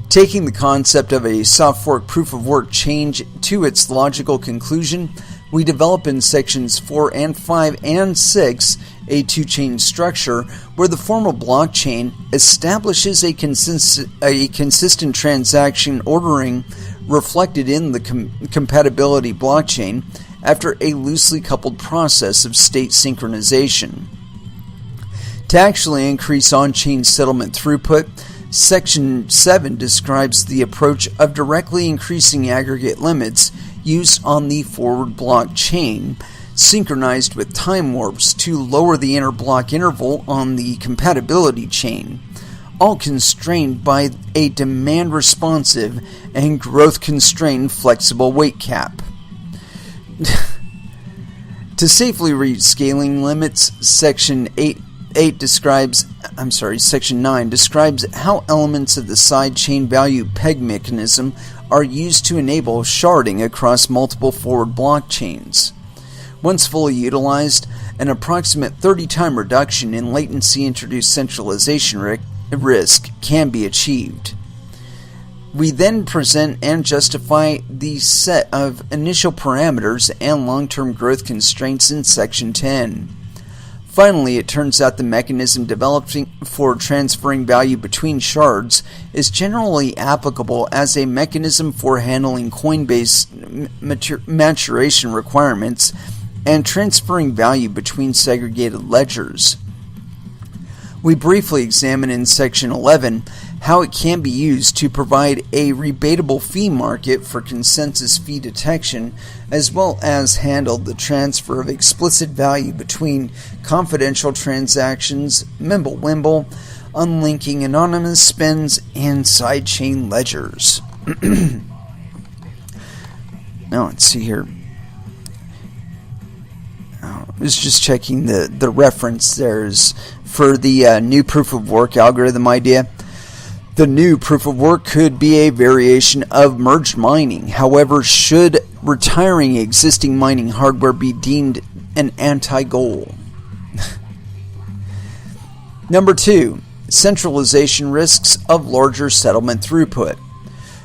Taking the concept of a soft fork proof-of-work change to its logical conclusion, we develop in Sections 4 and 5 and 6 a two-chain structure where the formal blockchain establishes a consistent transaction ordering reflected in the compatibility blockchain after a loosely coupled process of state synchronization. To actually increase on-chain settlement throughput, Section 7 describes the approach of directly increasing aggregate limits used on the forward blockchain, synchronized with time warps to lower the interblock interval on the compatibility chain, all constrained by a demand-responsive and growth-constrained flexible weight cap. To safely reach scaling limits, Section 9 describes how elements of the sidechain value peg mechanism are used to enable sharding across multiple forward blockchains. Once fully utilized, an approximate 30-time reduction in latency-introduced centralization risk can be achieved. We then present and justify the set of initial parameters and long-term growth constraints in Section 10. Finally, it turns out the mechanism developed for transferring value between shards is generally applicable as a mechanism for handling Coinbase maturation requirements and transferring value between segregated ledgers. We briefly examine in Section 11 how it can be used to provide a rebatable fee market for consensus fee detection, as well as handle the transfer of explicit value between confidential transactions, Mimblewimble, unlinking anonymous spends, and sidechain ledgers. Now let's see here. I was just checking the reference there's for the new proof-of-work algorithm idea. The new proof-of-work could be a variation of merged mining. However, should retiring existing mining hardware be deemed an anti-goal? Number 2, centralization risks of larger settlement throughput.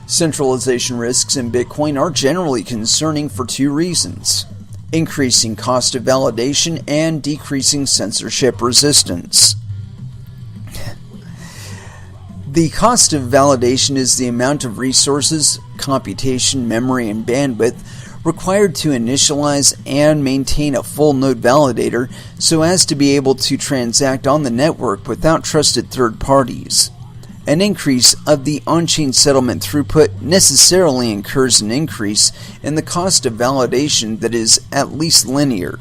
Centralization risks in Bitcoin are generally concerning for two reasons: increasing cost of validation and decreasing censorship resistance. The cost of validation is the amount of resources, computation, memory, and bandwidth required to initialize and maintain a full node validator so as to be able to transact on the network without trusted third parties. An increase of the on-chain settlement throughput necessarily incurs an increase in the cost of validation that is at least linear.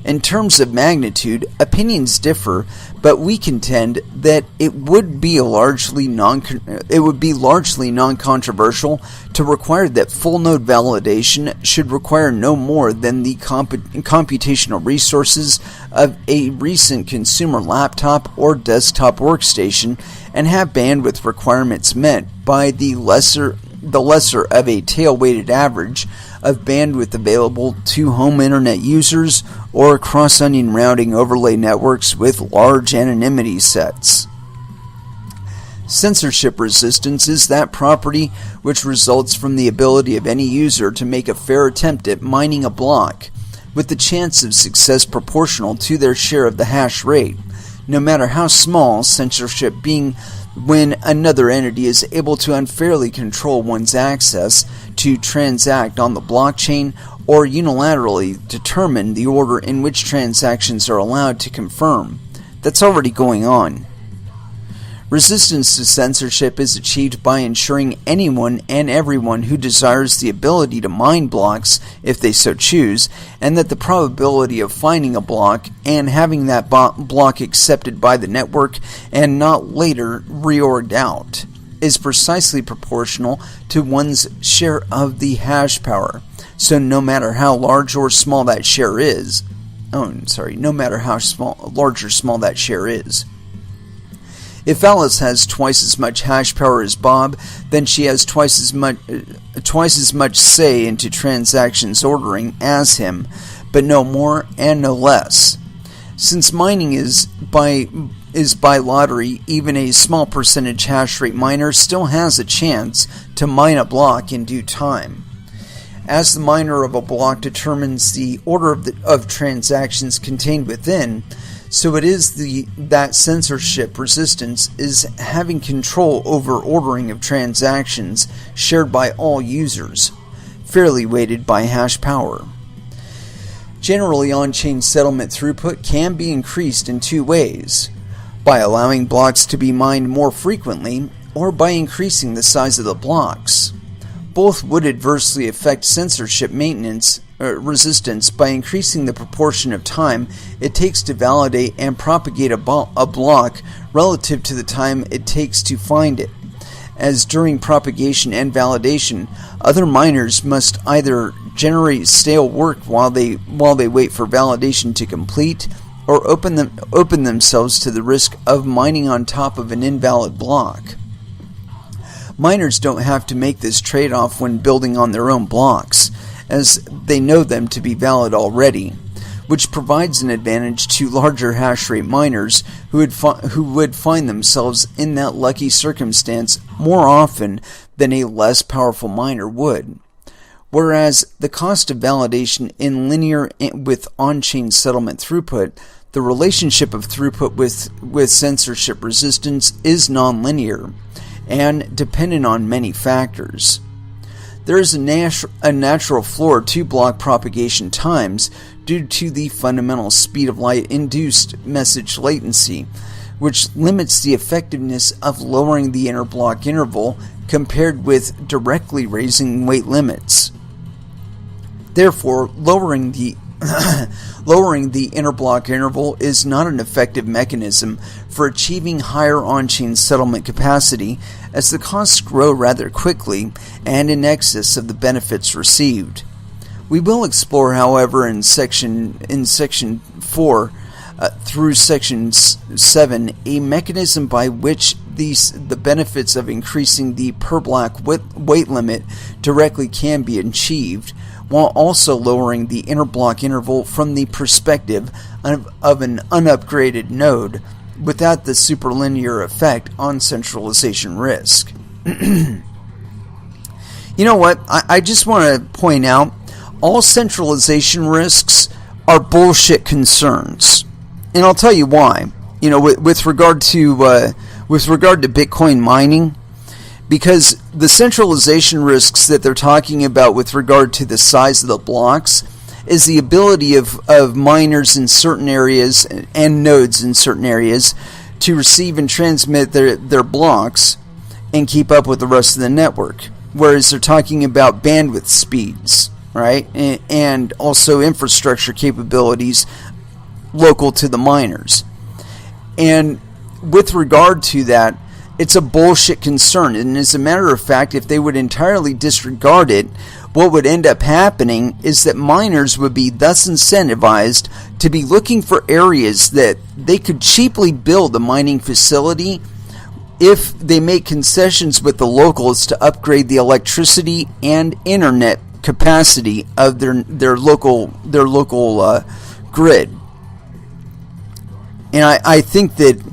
In terms of magnitude, opinions differ, but we contend that it would be largely non-controversial to require that full node validation should require no more than the computational resources of a recent consumer laptop or desktop workstation and have bandwidth requirements met by the lesser of a tail-weighted average of bandwidth available to home internet users or cross-onion routing overlay networks with large anonymity sets. Censorship resistance is that property which results from the ability of any user to make a fair attempt at mining a block, with the chance of success proportional to their share of the hash rate, no matter how small, censorship being when another entity is able to unfairly control one's access to transact on the blockchain or unilaterally determine the order in which transactions are allowed to confirm. That's already going on. Resistance to censorship is achieved by ensuring anyone and everyone who desires the ability to mine blocks, if they so choose, and that the probability of finding a block and having that block accepted by the network and not later reorged out is precisely proportional to one's share of the hash power. So no matter how large or small that share is, no matter how large or small that share is. If Alice has twice as much hash power as Bob, then she has twice as much say into transactions ordering as him, but no more and no less. Since mining is by lottery, even a small percentage hash rate miner still has a chance to mine a block in due time. As the miner of a block determines the order of transactions contained within, so it is that censorship resistance is having control over ordering of transactions shared by all users, fairly weighted by hash power. Generally, on-chain settlement throughput can be increased in two ways: by allowing blocks to be mined more frequently, or by increasing the size of the blocks. Both would adversely affect censorship resistance by increasing the proportion of time it takes to validate and propagate a block relative to the time it takes to find it, as during propagation and validation, other miners must either generate stale work while they wait for validation to complete, or open themselves to the risk of mining on top of an invalid block. Miners don't have to make this trade-off when building on their own blocks, as they know them to be valid already, which provides an advantage to larger hash rate miners who would find themselves in that lucky circumstance more often than a less powerful miner would. Whereas the cost of validation in linear with on-chain settlement throughput, the relationship of throughput with censorship resistance is nonlinear and dependent on many factors. There is a natural floor to block propagation times due to the fundamental speed of light-induced message latency, which limits the effectiveness of lowering the interblock interval compared with directly raising weight limits. Therefore, lowering the interblock interval is not an effective mechanism for achieving higher on-chain settlement capacity, as the costs grow rather quickly and in excess of the benefits received. We will explore, however, in section 4 through section 7 a mechanism by which the benefits of increasing the per block weight limit directly can be achieved, while also lowering the interblock interval from the perspective of an unupgraded node without the superlinear effect on centralization risk. You know what? I just want to point out, all centralization risks are bullshit concerns. And I'll tell you why. You know, with regard to Bitcoin mining, because the centralization risks that they're talking about with regard to the size of the blocks is the ability of miners in certain areas and nodes in certain areas to receive and transmit their blocks and keep up with the rest of the network. Whereas they're talking about bandwidth speeds, right? And also infrastructure capabilities local to the miners. And with regard to that, it's a bullshit concern. And as a matter of fact, if they would entirely disregard it, what would end up happening is that miners would be thus incentivized to be looking for areas that they could cheaply build a mining facility if they make concessions with the locals to upgrade the electricity and internet capacity of their local grid. And I think that,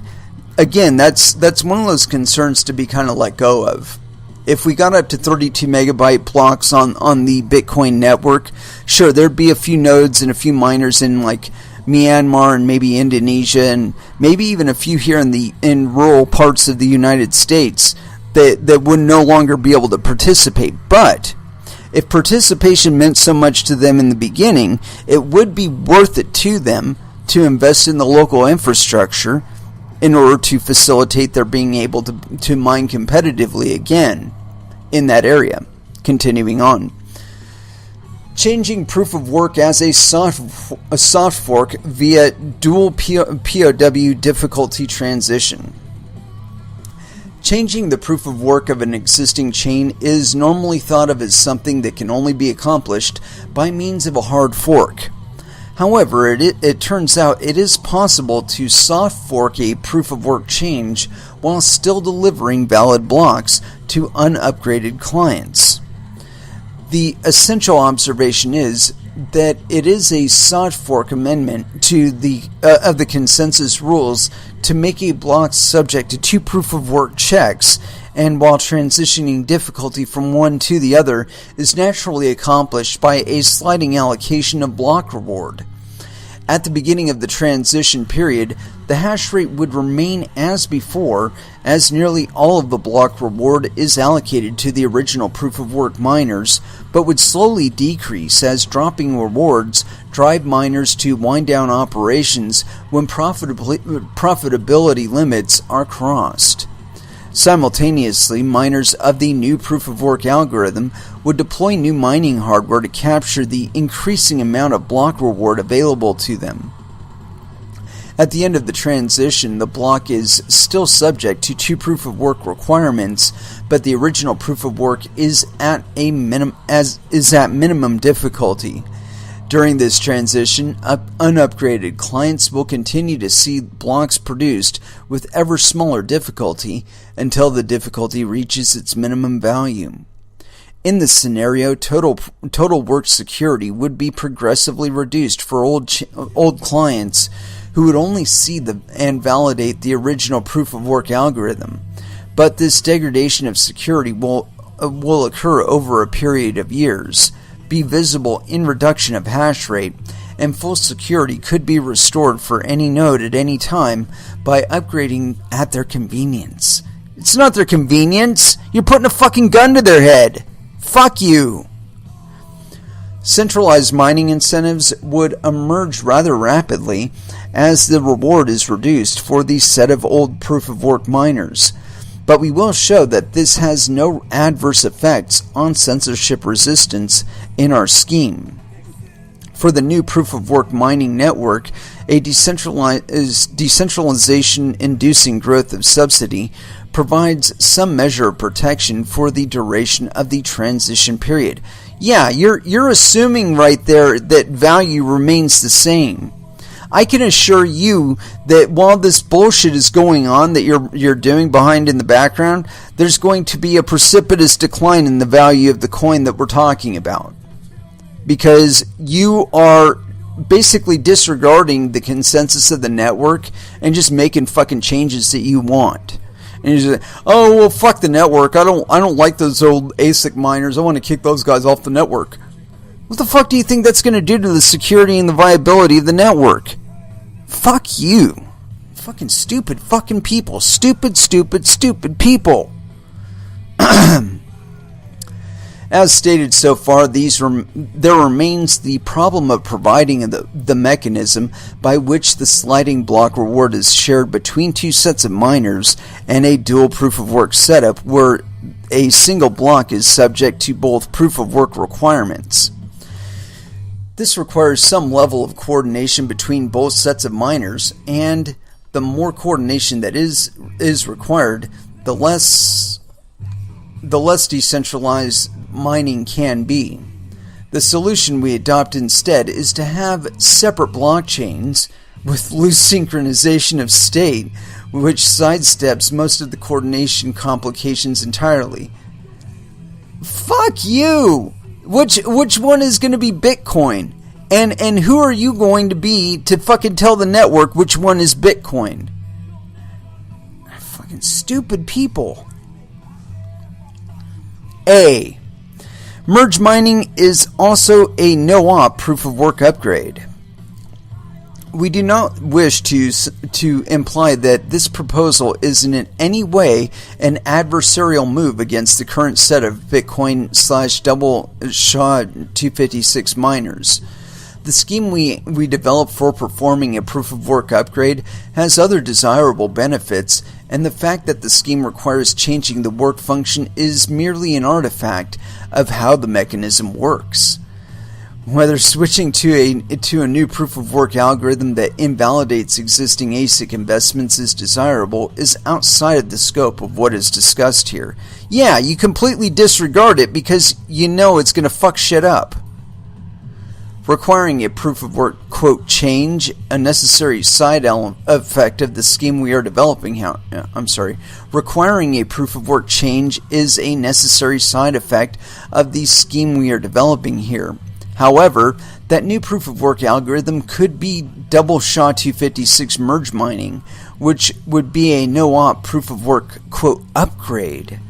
again, that's one of those concerns to be kind of let go of. If we got up to 32 megabyte blocks on the Bitcoin network, sure, there'd be a few nodes and a few miners in like Myanmar and maybe Indonesia and maybe even a few here in rural parts of the United States that would no longer be able to participate. But if participation meant so much to them in the beginning, it would be worth it to them to invest in the local infrastructure in order to facilitate their being able to mine competitively again in that area. Continuing on. Changing proof of work as a soft fork via dual POW difficulty transition. Changing the proof of work of an existing chain is normally thought of as something that can only be accomplished by means of a hard fork. However, it turns out it is possible to soft fork a proof of work change while still delivering valid blocks to unupgraded clients. The essential observation is that it is a soft fork amendment to of the consensus rules to make a block subject to 2 proof of work checks, and while transitioning difficulty from one to the other is naturally accomplished by a sliding allocation of block reward. At the beginning of the transition period, the hash rate would remain as before, as nearly all of the block reward is allocated to the original proof of work miners, but would slowly decrease as dropping rewards drive miners to wind down operations when profitability limits are crossed. Simultaneously, miners of the new proof-of-work algorithm would deploy new mining hardware to capture the increasing amount of block reward available to them. At the end of the transition, the block is still subject to 2 proof-of-work requirements, but the original proof-of-work is at minimum difficulty. During this transition, unupgraded clients will continue to see blocks produced with ever smaller difficulty until the difficulty reaches its minimum value. In this scenario, total work security would be progressively reduced for old clients who would only see and validate the original proof-of-work algorithm. But this degradation of security will occur over a period of years, be visible in reduction of hash rate, and full security could be restored for any node at any time by upgrading at their convenience. It's not their convenience. You're putting a fucking gun to their head. Fuck you. Centralized mining incentives would emerge rather rapidly as the reward is reduced for the set of old proof-of-work miners. But we will show that this has no adverse effects on censorship resistance in our scheme. For the new proof-of-work mining network, a decentralization-inducing growth of subsidy provides some measure of protection for the duration of the transition period. Yeah, you're assuming right there that value remains the same. I can assure you that while this bullshit is going on that you're doing behind in the background, there's going to be a precipitous decline in the value of the coin that we're talking about. Because you are basically disregarding the consensus of the network and just making fucking changes that you want. And you're just like, oh well, fuck the network. I don't like those old ASIC miners. I want to kick those guys off the network. What the fuck do you think that's going to do to the security and the viability of the network? Fuck you. Fucking stupid fucking people. Stupid people. As stated so far, there remains the problem of providing the mechanism by which the sliding block reward is shared between 2 sets of miners and a dual proof-of-work setup where a single block is subject to both proof-of-work requirements. This requires some level of coordination between both sets of miners, and the more coordination that is required, the less decentralized mining can be. The solution we adopt instead is to have separate blockchains with loose synchronization of state, which sidesteps most of the coordination complications entirely. Fuck you! Which one is going to be Bitcoin? And who are you going to be to fucking tell the network which one is Bitcoin? Fucking stupid people. A. Merge mining is also a no-op proof-of-work upgrade. We do not wish to imply that this proposal is in any way an adversarial move against the current set of Bitcoin/double SHA-256 miners. The scheme we developed for performing a proof-of-work upgrade has other desirable benefits, and the fact that the scheme requires changing the work function is merely an artifact of how the mechanism works. Whether switching to a new proof-of-work algorithm that invalidates existing ASIC investments is desirable is outside of the scope of what is discussed here. Yeah, you completely disregard it because you know it's going to fuck shit up. Requiring a proof-of-work, quote, change, a necessary side effect of the scheme we are developing. Requiring a proof-of-work change is a necessary side effect of the scheme we are developing here. However, that new proof-of-work algorithm could be double SHA-256 merge mining, which would be a no-op proof-of-work, quote, upgrade.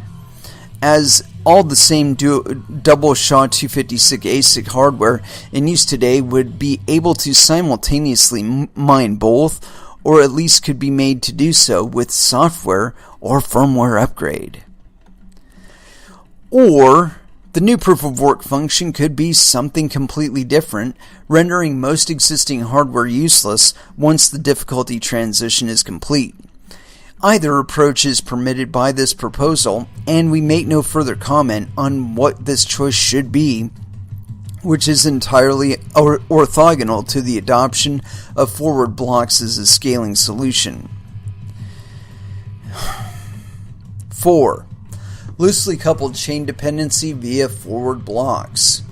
As all the same double SHA-256 ASIC hardware in use today would be able to simultaneously mine both, or at least could be made to do so with software or firmware upgrade. Or the new proof-of-work function could be something completely different, rendering most existing hardware useless once the difficulty transition is complete. Either approach is permitted by this proposal, and we make no further comment on what this choice should be, which is entirely orthogonal to the adoption of forward blocks as a scaling solution. 4. Loosely coupled chain dependency via forward blocks.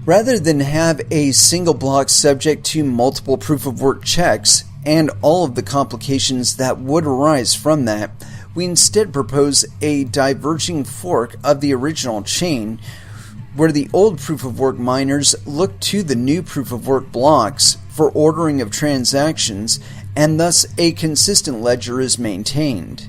Rather than have a single block subject to multiple proof-of-work checks, and all of the complications that would arise from that, we instead propose a diverging fork of the original chain, where the old proof-of-work miners look to the new proof-of-work blocks for ordering of transactions, and thus a consistent ledger is maintained.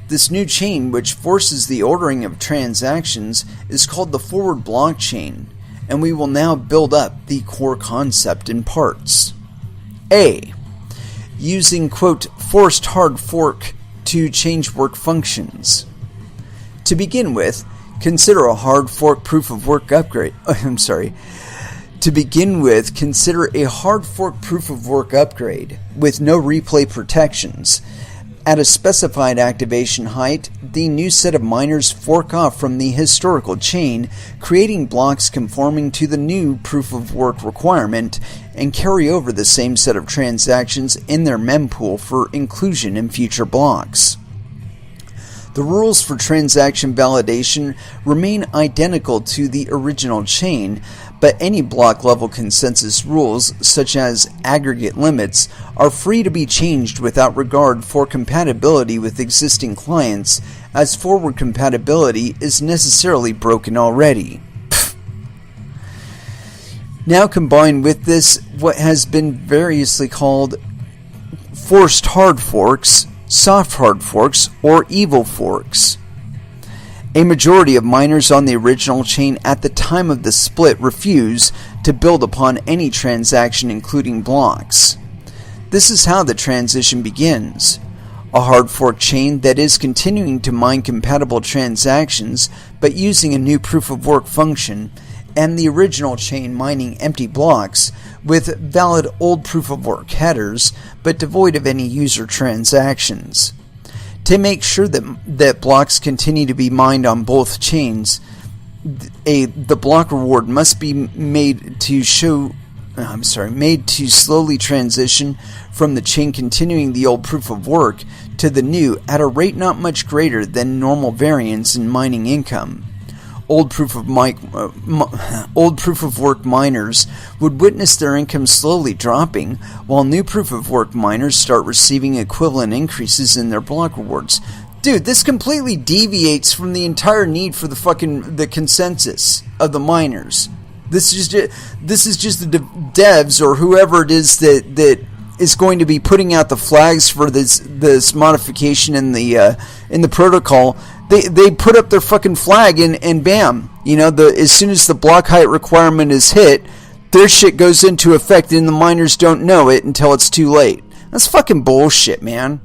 This new chain, which forces the ordering of transactions, is called the forward blockchain, and we will now build up the core concept in parts. A. Using, quote, forced hard fork to change work functions. To begin with, consider a hard fork proof-of-work upgrade. To begin with, consider a hard fork proof-of-work upgrade with no replay protections. At a specified activation height, the new set of miners fork off from the historical chain, creating blocks conforming to the new proof-of-work requirement, and carry over the same set of transactions in their mempool for inclusion in future blocks. The rules for transaction validation remain identical to the original chain, but any block-level consensus rules, such as aggregate limits, are free to be changed without regard for compatibility with existing clients, as forward compatibility is necessarily broken already. Now combine with this what has been variously called forced hard forks, soft hard forks, or evil forks. A majority of miners on the original chain at the time of the split refuse to build upon any transaction including blocks. This is how the transition begins. A hard fork chain that is continuing to mine compatible transactions but using a new proof-of-work function, and the original chain mining empty blocks with valid old proof-of-work headers but devoid of any user transactions. To make sure that blocks continue to be mined on both chains, the block reward must be made to slowly transition from the chain continuing the old proof of work to the new at a rate not much greater than normal variance in mining income. Old proof of work miners would witness their income slowly dropping, while new proof of work miners start receiving equivalent increases in their block rewards. Dude, this completely deviates from the entire need for the consensus of the miners. This is just the devs or whoever it is that is going to be putting out the flags for this modification in the protocol. They put up their fucking flag and bam, as soon as the block height requirement is hit, their shit goes into effect and the miners don't know it until it's too late. That's fucking bullshit, man.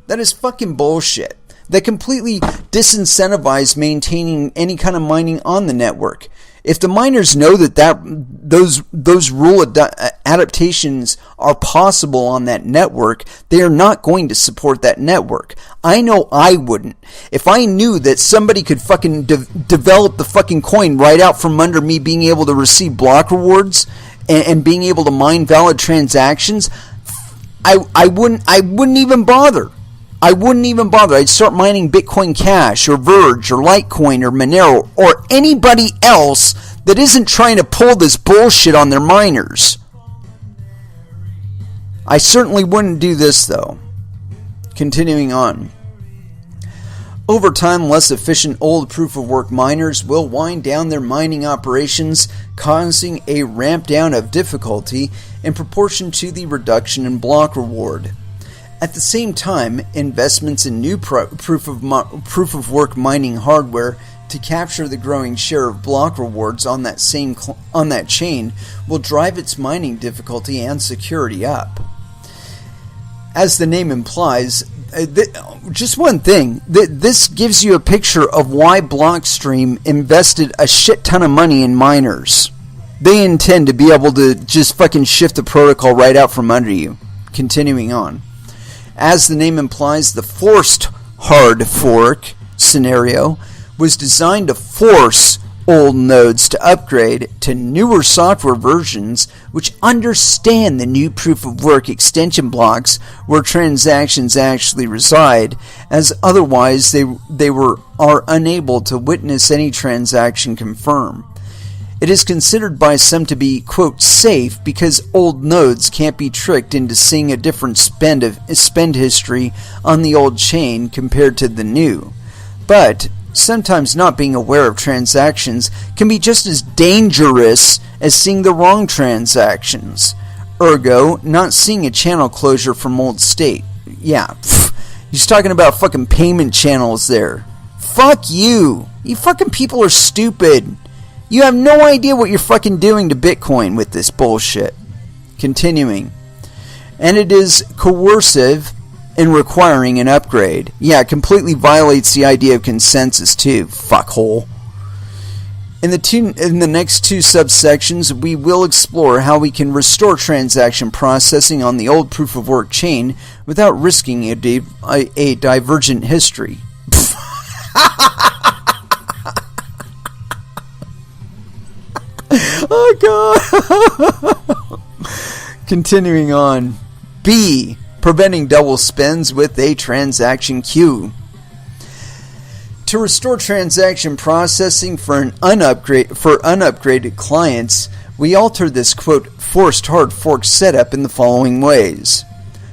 That is fucking bullshit. That completely disincentivize maintaining any kind of mining on the network. If the miners know those rule adaptations are possible on that network, they are not going to support that network. I know I wouldn't. If I knew that somebody could fucking develop the fucking coin right out from under me being able to receive block rewards and being able to mine valid transactions, I wouldn't even bother. I wouldn't even bother. I'd start mining Bitcoin Cash or Verge or Litecoin or Monero or anybody else that isn't trying to pull this bullshit on their miners. I certainly wouldn't do this though. Continuing on. Over time, less efficient old proof-of-work miners will wind down their mining operations, causing a ramp down of difficulty in proportion to the reduction in block reward. At the same time, investments in new proof-of-work mining hardware to capture the growing share of block rewards on that chain will drive its mining difficulty and security up. As the name implies, just one thing, this gives you a picture of why Blockstream invested a shit ton of money in miners. They intend to be able to just fucking shift the protocol right out from under you. Continuing on. As the name implies, the forced hard fork scenario was designed to force old nodes to upgrade to newer software versions which understand the new proof-of-work extension blocks where transactions actually reside, as otherwise they are unable to witness any transaction confirm. It is considered by some to be, quote, safe because old nodes can't be tricked into seeing a different spend history on the old chain compared to the new. But sometimes not being aware of transactions can be just as dangerous as seeing the wrong transactions. Ergo, not seeing a channel closure from old state. Yeah, he's talking about fucking payment channels there. Fuck you! You fucking people are stupid! You have no idea what you're fucking doing to Bitcoin with this bullshit. Continuing. And it is coercive in requiring an upgrade. Yeah, it completely violates the idea of consensus too, fuckhole. In the next two subsections, we will explore how we can restore transaction processing on the old proof-of-work chain without risking a divergent history. Oh God. Continuing on. B. Preventing double spends with a transaction queue. To restore transaction processing for unupgraded clients, we alter this, quote, forced hard fork setup in the following ways.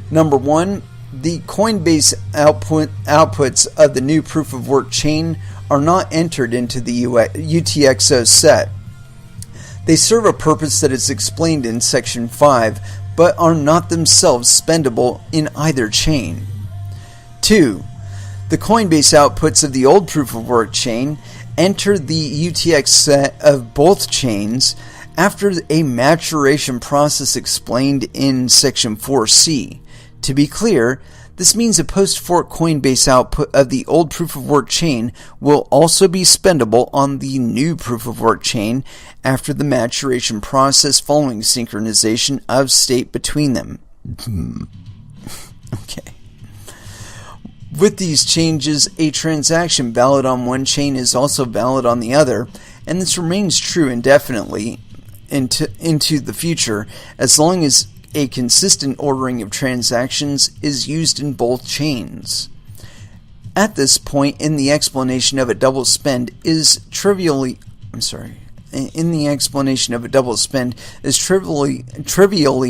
Number one, the Coinbase outputs of the new proof-of-work chain are not entered into the UTXO set. They serve a purpose that is explained in Section 5, but are not themselves spendable in either chain. 2. The Coinbase outputs of the old proof-of-work chain enter the UTX set of both chains after a maturation process explained in Section 4C. To be clear, this means a post-fork Coinbase output of the old proof-of-work chain will also be spendable on the new proof-of-work chain after the maturation process following synchronization of state between them. Okay. With these changes, a transaction valid on one chain is also valid on the other, and this remains true indefinitely into the future as long as a consistent ordering of transactions is used in both chains. At this point in the explanation of a double spend is trivially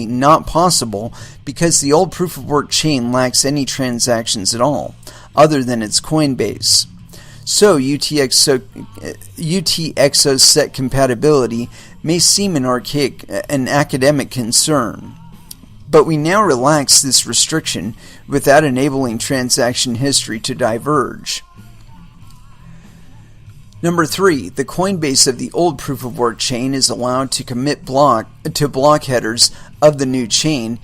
not possible because the old proof-of-work chain lacks any transactions at all, other than its Coinbase. So UTXO set compatibility may seem an academic concern. But we now relax this restriction without enabling transaction history to diverge. Number 3, the Coinbase of the old proof-of-work chain is allowed to commit block headers of the new chain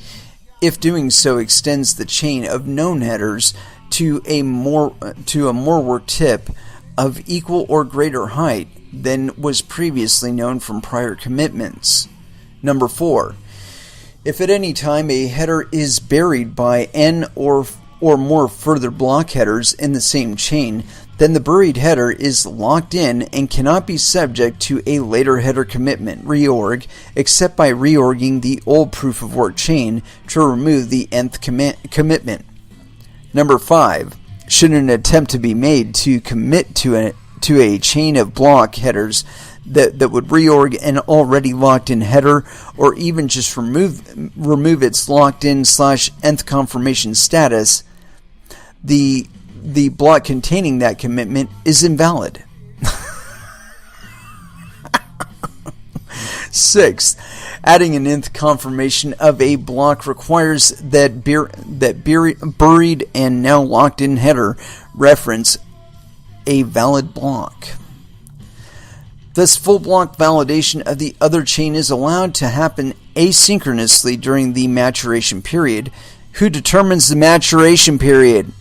if doing so extends the chain of known headers to a more work tip of equal or greater height than was previously known from prior commitments. Number 4, if at any time a header is buried by n or more further block headers in the same chain, then the buried header is locked in and cannot be subject to a later header commitment reorg except by reorging the old proof-of-work chain to remove the nth commitment. Number 5, should an attempt to be made to commit to a chain of block headers that would reorg an already locked-in header, or even just remove its locked-in/nth confirmation status, the block containing that commitment is invalid. 6. Adding an nth confirmation of a block requires that buried and now locked-in header reference a valid block. Thus, full block validation of the other chain is allowed to happen asynchronously during the maturation period. Who determines the maturation period?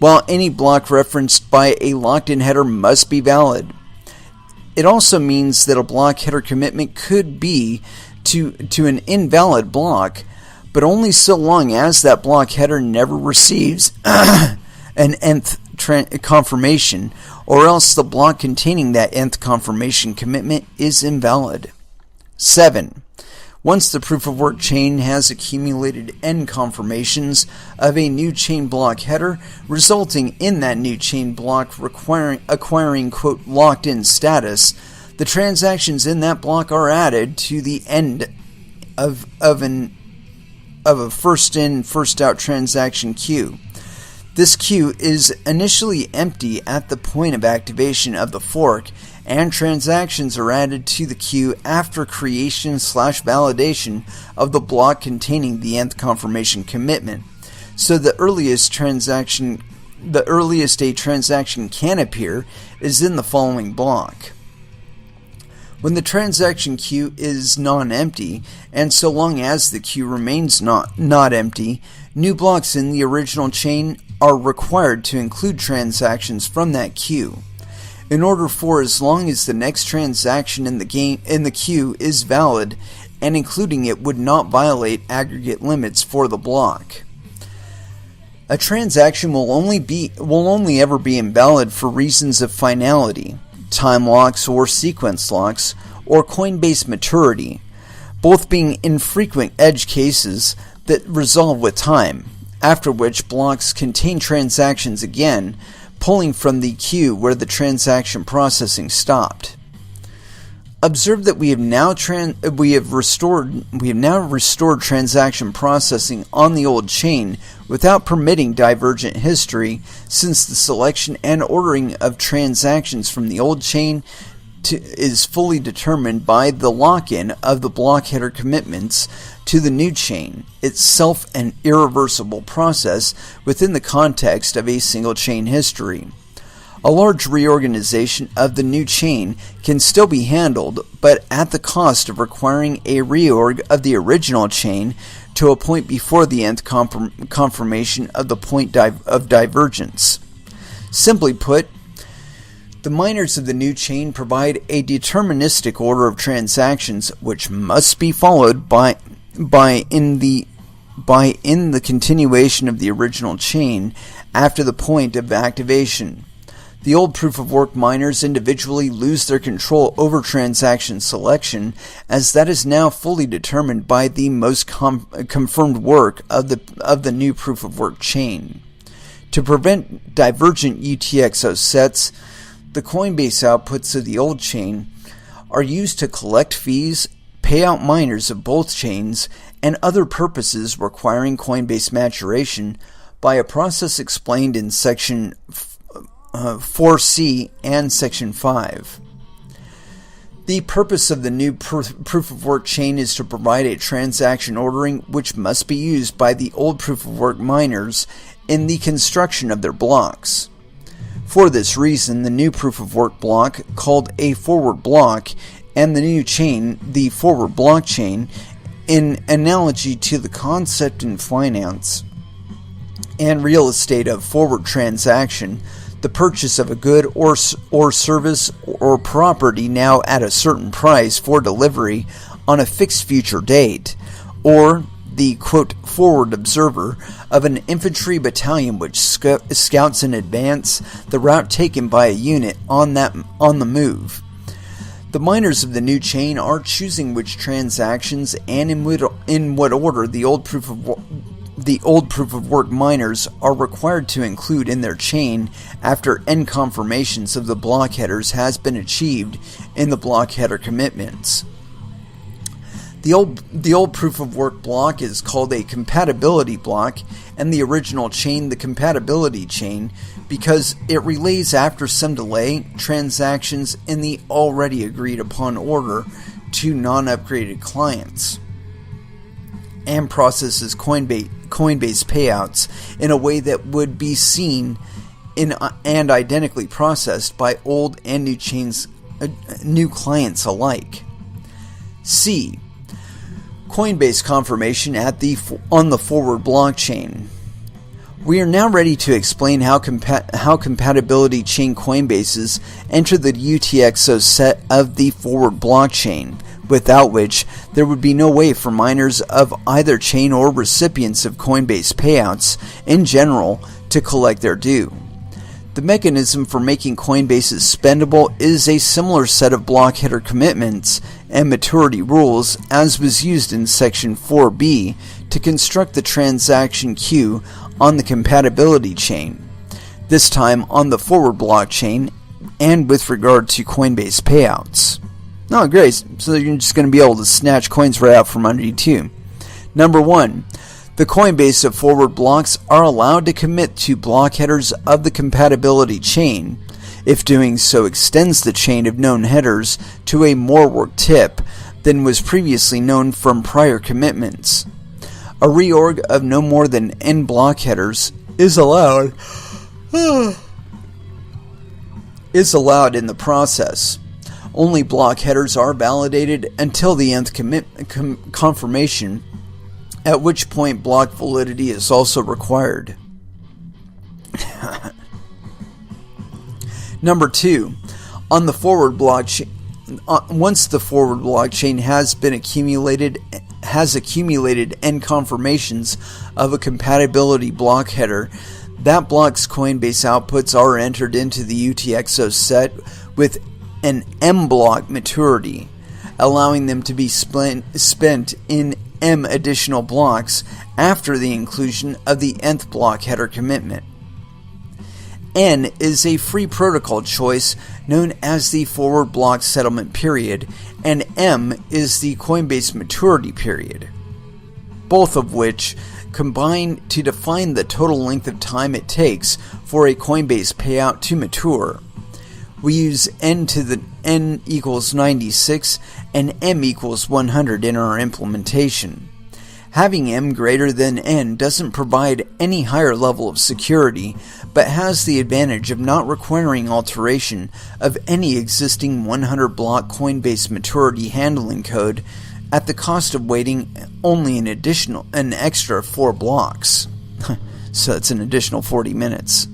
While any block referenced by a locked-in header must be valid. It also means that a block header commitment could be to an invalid block, but only so long as that block header never receives an nth confirmation, or else the block containing that nth confirmation commitment is invalid. 7. Once the proof-of-work chain has accumulated n confirmations of a new chain block header, resulting in that new chain block acquiring quote, locked-in status, the transactions in that block are added to the end of a first-in, first-out transaction queue. This queue is initially empty at the point of activation of the fork, and transactions are added to the queue after creation/validation of the block containing the nth confirmation commitment. So the earliest a transaction can appear is in the following block. When the transaction queue is non-empty, and so long as the queue remains not empty, new blocks in the original chain are required to include transactions from that queue. In order for as long as the next transaction in the queue is valid, and including it would not violate aggregate limits for the block. A transaction will only ever be invalid for reasons of finality, time locks or sequence locks, or Coinbase maturity, both being infrequent edge cases that resolve with time, after which blocks contain transactions again, pulling from the queue where the transaction processing stopped. Observe that we have now restored transaction processing on the old chain without permitting divergent history, since the selection and ordering of transactions from the old chain is fully determined by the lock-in of the block header commitments to the new chain, itself an irreversible process within the context of a single chain history. A large reorganization of the new chain can still be handled, but at the cost of requiring a reorg of the original chain to a point before the nth confirmation of the point of divergence. Simply put, the miners of the new chain provide a deterministic order of transactions which must be followed by in the continuation of the original chain after the point of activation. The old proof-of-work miners individually lose their control over transaction selection, as that is now fully determined by the most confirmed work of the new proof-of-work chain. To prevent divergent UTXO sets, the Coinbase outputs of the old chain are used to collect fees, pay out miners of both chains, and other purposes requiring Coinbase maturation by a process explained in Section 4C and Section 5. The purpose of the new proof-of-work chain is to provide a transaction ordering which must be used by the old proof-of-work miners in the construction of their blocks. For this reason, the new proof-of-work block, called a forward block, and the new chain, the forward blockchain, in analogy to the concept in finance and real estate of forward transaction, the purchase of a good or service or property now at a certain price for delivery on a fixed future date, or the quote forward observer of an infantry battalion which scouts in advance the route taken by a unit on the move. The miners of the new chain are choosing which transactions and in what order the old proof of work miners are required to include in their chain after end confirmations of the block headers has been achieved in the block header commitments. The old proof of work block is called a compatibility block, and the original chain the compatibility chain, because it relays after some delay transactions in the already agreed upon order to non-upgraded clients, and processes Coinbase payouts in a way that would be seen in and identically processed by old and new clients alike. C. Coinbase confirmation on the forward blockchain. We are now ready to explain how compatibility chain Coinbases enter the UTXO set of the forward blockchain, without which there would be no way for miners of either chain or recipients of Coinbase payouts in general to collect their due. The mechanism for making Coinbases spendable is a similar set of block header commitments and maturity rules as was used in Section 4B to construct the transaction queue on the compatibility chain, this time on the forward blockchain and with regard to Coinbase payouts. Oh, great. So you're just going to be able to snatch coins right out from under you too. Number 1. The Coinbase of forward blocks are allowed to commit to block headers of the compatibility chain, if doing so extends the chain of known headers to a more work tip than was previously known from prior commitments. A reorg of no more than n block headers is allowed in the process. Only block headers are validated until the nth confirmation, at which point block validity is also required. Number 2, on the forward blockchain, once the forward blockchain has accumulated end confirmations of a compatibility block header, that block's Coinbase outputs are entered into the UTXO set with an M block maturity, allowing them to be spent in M additional blocks after the inclusion of the nth block header commitment. N is a free protocol choice known as the forward block settlement period, and M is the Coinbase maturity period, both of which combine to define the total length of time it takes for a Coinbase payout to mature. We use N to the N equals 96 and M equals 100 in our implementation. Having M greater than N doesn't provide any higher level of security, but has the advantage of not requiring alteration of any existing 100-block Coinbase maturity handling code at the cost of waiting only an extra 4 blocks. So it's an additional 40 minutes.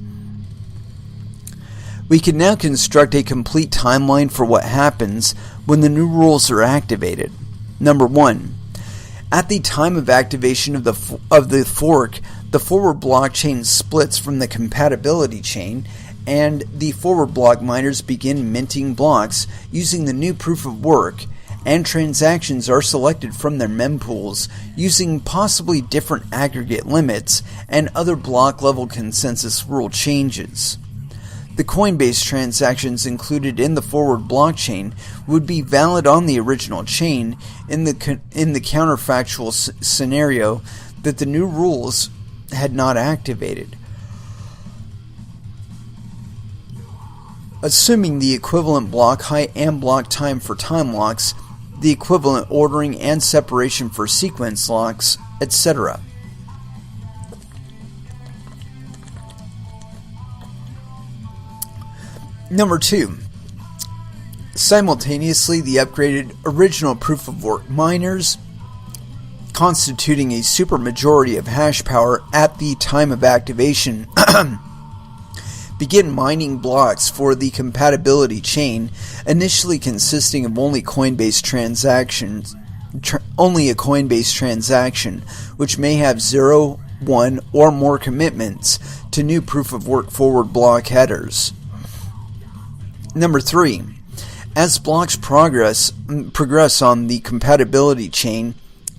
We can now construct a complete timeline for what happens when the new rules are activated. Number 1. At the time of activation of the fork, the forward blockchain splits from the compatibility chain, and the forward block miners begin minting blocks using the new proof of work, and transactions are selected from their mempools using possibly different aggregate limits and other block level consensus rule changes. The Coinbase transactions included in the forward blockchain would be valid on the original chain in the counterfactual scenario that the new rules had not activated. Assuming the equivalent block height and block time for time locks, the equivalent ordering and separation for sequence locks, etc. Number 2. Simultaneously, the upgraded original proof-of-work miners, constituting a supermajority of hash power at the time of activation, begin mining blocks for the compatibility chain, initially consisting of only a Coinbase transaction, which may have 0, 1, or more commitments to new proof-of-work forward block headers. Number 3. As blocks progress on the compatibility chain,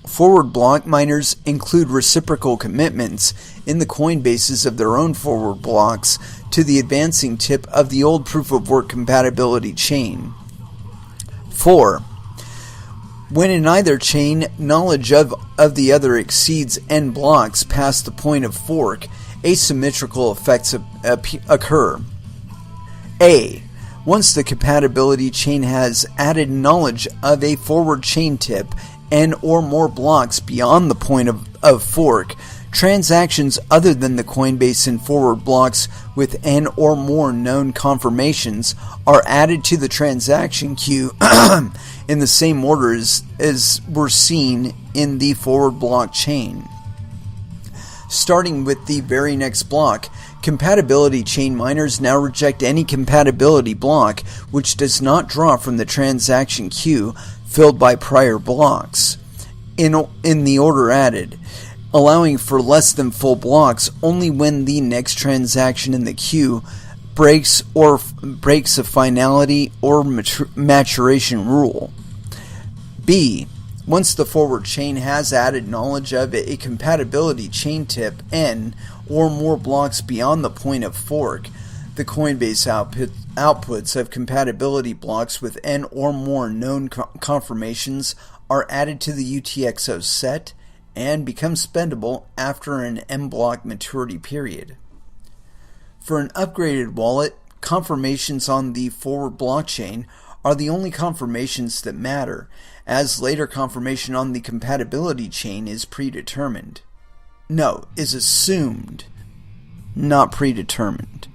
forward block miners include reciprocal commitments in the Coinbases of their own forward blocks to the advancing tip of the old proof-of-work compatibility chain. 4. When in either chain, knowledge of the other exceeds n blocks past the point of fork, asymmetrical effects occur. A. Once the compatibility chain has added knowledge of a forward chain tip n or more blocks beyond the point of fork, transactions other than the Coinbase and forward blocks with n or more known confirmations are added to the transaction queue in the same order as were seen in the forward block chain. Starting with the very next block, compatibility chain miners now reject any compatibility block which does not draw from the transaction queue filled by prior blocks in the order added, allowing for less than full blocks only when the next transaction in the queue breaks a finality or maturation rule. B. Once the forward chain has added knowledge of a compatibility chain tip n or more blocks beyond the point of fork, the Coinbase outputs of compatibility blocks with n or more known confirmations are added to the UTXO set and become spendable after an m-block maturity period. For an upgraded wallet, confirmations on the forward blockchain are the only confirmations that matter, as later confirmation on the compatibility chain is predetermined. No, is assumed, not predetermined.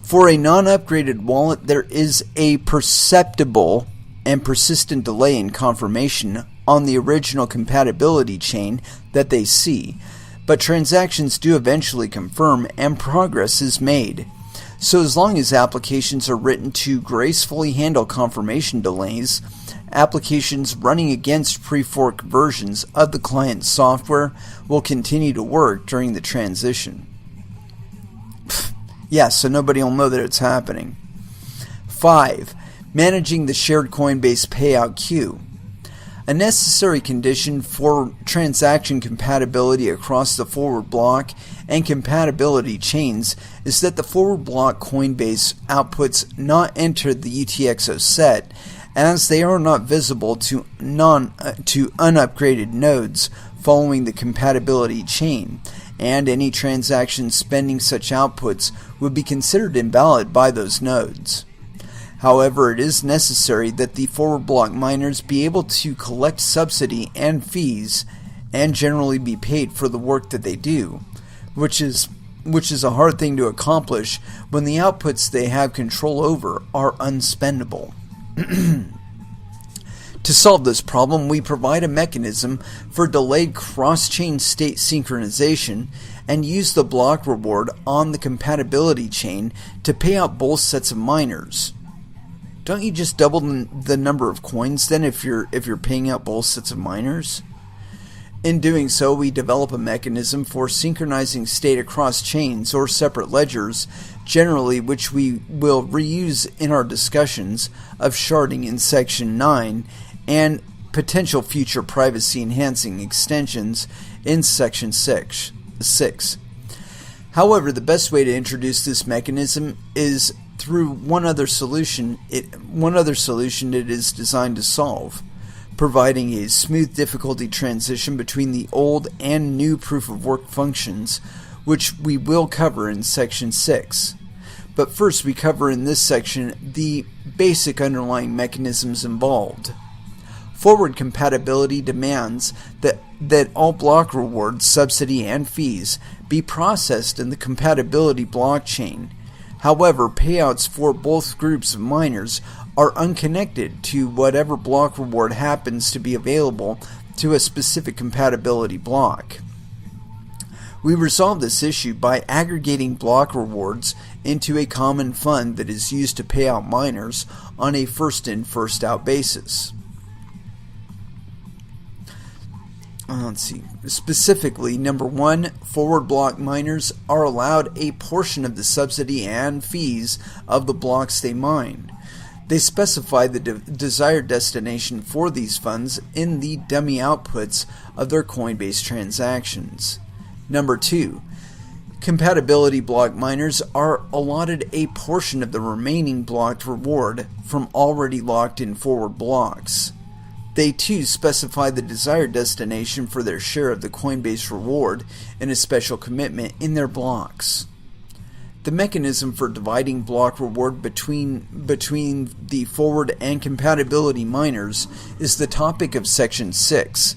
For a non-upgraded wallet, there is a perceptible and persistent delay in confirmation on the original compatibility chain that they see, but transactions do eventually confirm and progress is made. So as long as applications are written to gracefully handle confirmation delays, applications running against pre-fork versions of the client software will continue to work during the transition. Yeah, so nobody will know that it's happening. 5. Managing the shared Coinbase payout queue. A necessary condition for transaction compatibility across the forward block and compatibility chains is that the forward block Coinbase outputs not enter the UTXO set, as they are not visible to unupgraded nodes following the compatibility chain, and any transaction spending such outputs would be considered invalid by those nodes. However, it is necessary that the forward block miners be able to collect subsidy and fees and generally be paid for the work that they do, which is a hard thing to accomplish when the outputs they have control over are unspendable. To solve this problem, we provide a mechanism for delayed cross-chain state synchronization and use the block reward on the compatibility chain to pay out both sets of miners. Don't you just double the number of coins then if you're paying out both sets of miners? In doing so, we develop a mechanism for synchronizing state across chains or separate ledgers, generally which we will reuse in our discussions of sharding in Section 9 and potential future privacy-enhancing extensions in Section 6. However, the best way to introduce this mechanism is through one other solution it is designed to solve, providing a smooth difficulty transition between the old and new proof-of-work functions, which we will cover in Section 6. But first we cover in this section the basic underlying mechanisms involved. Forward compatibility demands that all block rewards, subsidy, and fees be processed in the compatibility blockchain. However, payouts for both groups of miners are unconnected to whatever block reward happens to be available to a specific compatibility block. We resolve this issue by aggregating block rewards into a common fund that is used to pay out miners on a first-in, first-out basis. Let's see. Specifically, number 1, forward block miners are allowed a portion of the subsidy and fees of the blocks they mine. They specify the desired destination for these funds in the dummy outputs of their Coinbase transactions. Number 2, compatibility block miners are allotted a portion of the remaining blocked reward from already locked in forward blocks. They too specify the desired destination for their share of the Coinbase reward in a special commitment in their blocks. The mechanism for dividing block reward between the forward and compatibility miners is the topic of Section 6.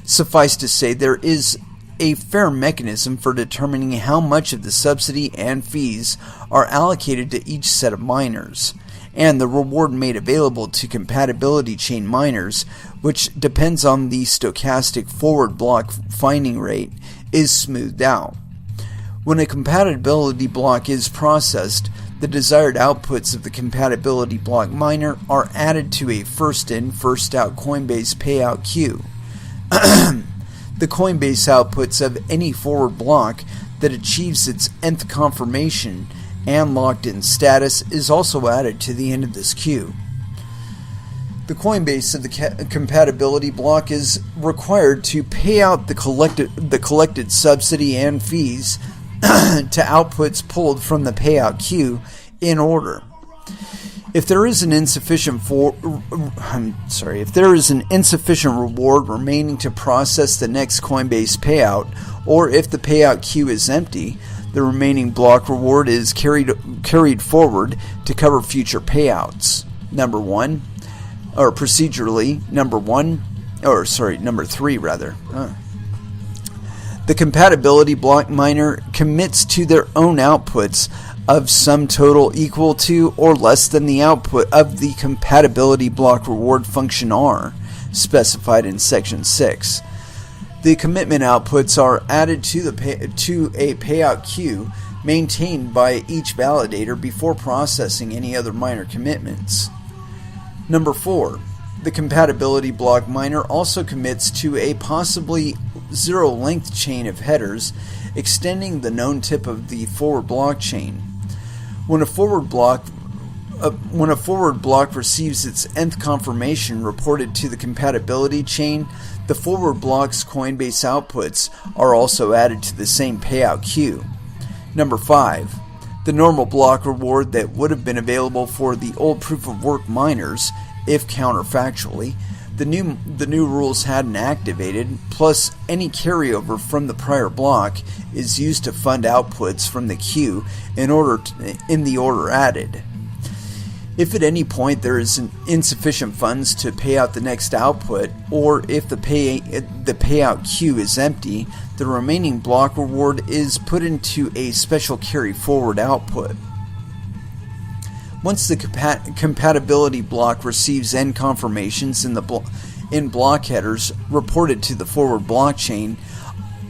Suffice to say, there is a fair mechanism for determining how much of the subsidy and fees are allocated to each set of miners, and the reward made available to compatibility chain miners, which depends on the stochastic forward block finding rate, is smoothed out. When a compatibility block is processed, the desired outputs of the compatibility block miner are added to a first-in, first-out Coinbase payout queue. The Coinbase outputs of any forward block that achieves its nth confirmation and locked-in status is also added to the end of this queue. The Coinbase of the compatibility block is required to pay out the collected subsidy and fees to outputs pulled from the payout queue in order. If there is an insufficient reward remaining to process the next Coinbase payout, or if the payout queue is empty, the remaining block reward is carried forward to cover future payouts. Number 3 rather. The compatibility block miner commits to their own outputs of sum total equal to or less than the output of the compatibility block reward function R, specified in Section 6. The commitment outputs are added to a payout queue maintained by each validator before processing any other miner commitments. Number 4. The compatibility block miner also commits to a possibly zero-length chain of headers extending the known tip of the forward blockchain. When a forward block receives its nth confirmation reported to the compatibility chain, the forward block's Coinbase outputs are also added to the same payout queue. Number 5. The normal block reward that would have been available for the old proof-of-work miners, if counterfactually, the new rules hadn't activated, plus any carryover from the prior block is used to fund outputs from the queue in the order added. If at any point there is insufficient funds to pay out the next output, or if the payout queue is empty, the remaining block reward is put into a special carry forward output. Once the compatibility block receives end confirmations in block headers reported to the forward blockchain,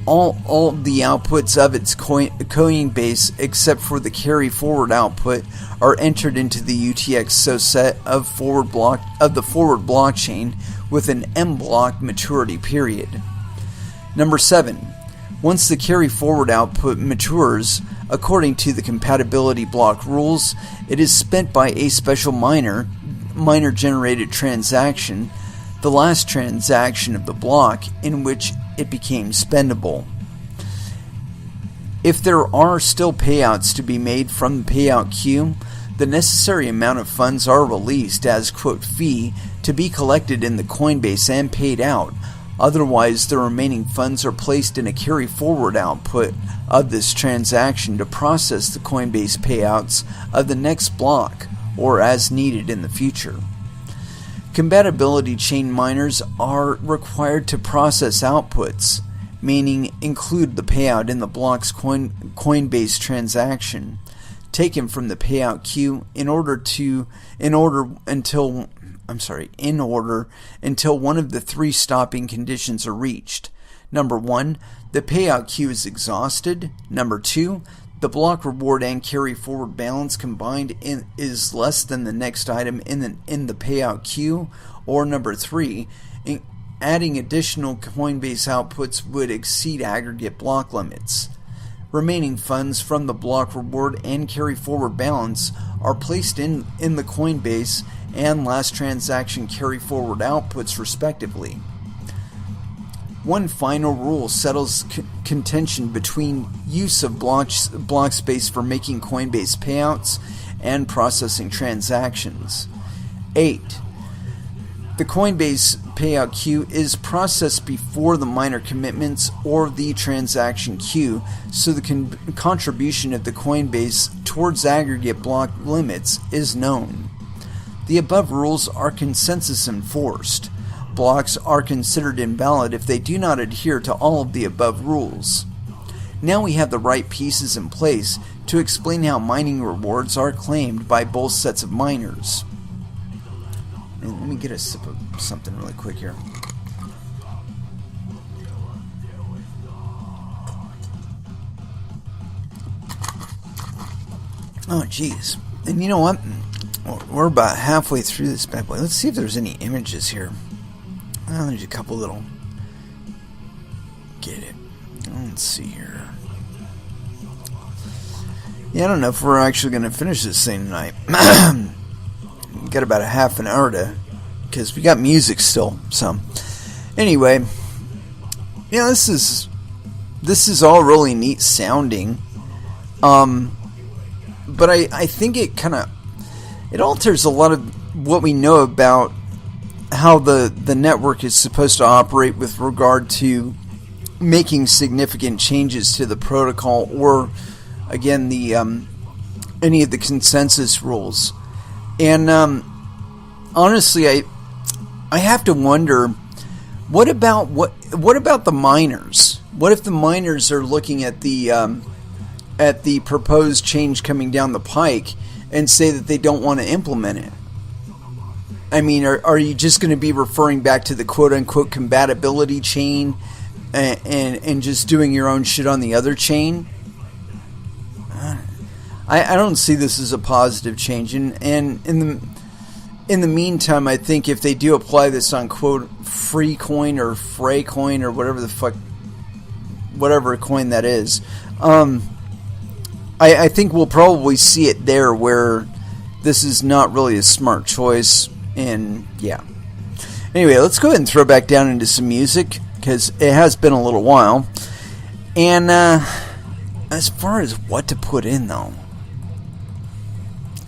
all the outputs of its Coinbase except for the carry forward output are entered into the UTXO set of the forward blockchain with an M block maturity period. Number 7. Once the carry forward output matures, according to the compatibility block rules, it is spent by a special miner-generated transaction, the last transaction of the block in which it became spendable. If there are still payouts to be made from the payout queue, the necessary amount of funds are released as quote fee to be collected in the Coinbase and paid out. Otherwise, the remaining funds are placed in a carry forward output of this transaction to process the Coinbase payouts of the next block or as needed in the future. Compatibility chain miners are required to process outputs, meaning include the payout in the block's Coinbase transaction, taken from the payout queue in order until one of the three stopping conditions are reached. Number 1, the payout queue is exhausted. Number 2, the block reward and carry forward balance combined is less than the next item in the payout queue. Or number 3, adding additional Coinbase outputs would exceed aggregate block limits. Remaining funds from the block reward and carry forward balance are placed in the Coinbase and last transaction carry forward outputs respectively. One final rule settles contention between use of block space for making Coinbase payouts and processing transactions. 8. The Coinbase payout queue is processed before the miner commitments or the transaction queue, so the contribution of the Coinbase towards aggregate block limits is known. The above rules are consensus enforced. Blocks are considered invalid if they do not adhere to all of the above rules. Now we have the right pieces in place to explain how mining rewards are claimed by both sets of miners. And let me get a sip of something really quick here. Oh, geez. And you know what? We're about halfway through this bad boy. Let's see if there's any images here. Well, there's a couple little... Get it. Let's see here. Yeah, I don't know if we're actually going to finish this thing tonight. We got about a half an hour to... Because we got music still. So, anyway. Yeah, this is all really neat sounding. But I think it kind of... It alters a lot of what we know about how the network is supposed to operate with regard to making significant changes to the protocol or, again, the any of the consensus rules. And honestly, I have to wonder, what about the miners? What if the miners are looking at the proposed change coming down the pike and say that they don't want to implement it? I mean, are you just going to be referring back to the quote-unquote compatibility chain and just doing your own shit on the other chain? I don't see this as a positive change. And in the meantime, I think if they do apply this on quote free coin or Frey coin or whatever the fuck, whatever coin that is, I think we'll probably see it there where this is not really a smart choice. And yeah. Anyway, let's go ahead and throw back down into some music because it has been a little while. And as far as what to put in, though,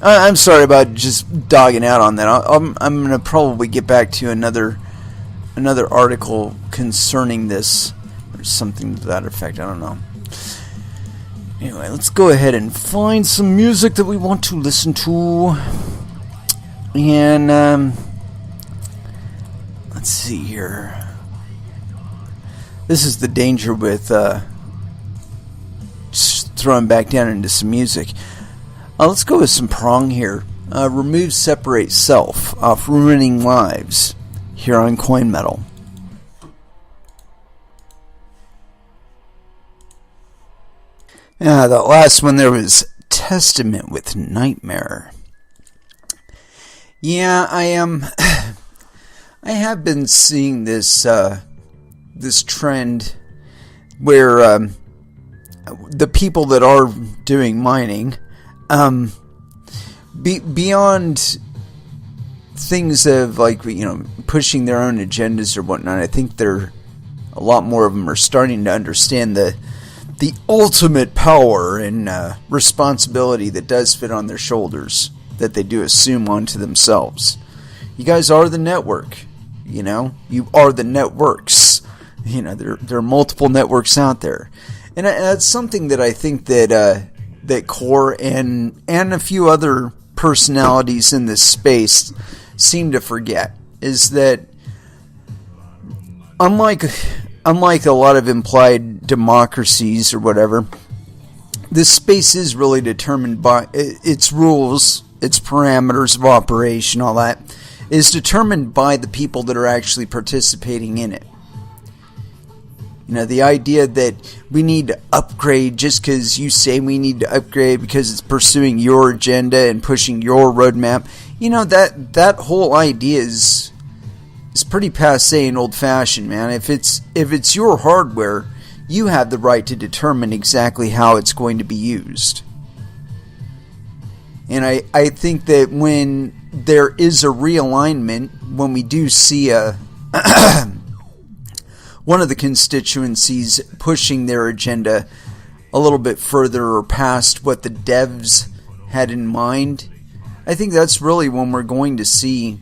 I'm sorry about just dogging out on that. I'm going to probably get back to another article concerning this or something to that effect. I don't know. Anyway, let's go ahead and find some music that we want to listen to. And let's see here. This is the danger with just throwing back down into some music. Let's go with some prong here. Remove Separate Self off Ruining Lives here on Coin Metal. The last one there was Testament with Nightmare. Yeah, I have been seeing this this trend where the people that are doing mining, beyond things of like pushing their own agendas or whatnot, I think a lot more of them are starting to understand the ultimate power and responsibility that does fit on their shoulders, that they do assume onto themselves. You guys are the network, you are the networks. There are multiple networks out there, and that's something that I think that Core and a few other personalities in this space seem to forget, is that unlike a lot of implied democracies or whatever, this space is really determined by its rules, its parameters of operation, all that is determined by the people that are actually participating in it. The idea that we need to upgrade just because you say we need to upgrade because it's pursuing your agenda and pushing your roadmap, that whole idea is pretty passé and old-fashioned, man. If it's your hardware, you have the right to determine exactly how it's going to be used. And I think that when there is a realignment, when we do see one of the constituencies pushing their agenda a little bit further or past what the devs had in mind, I think that's really when we're going to see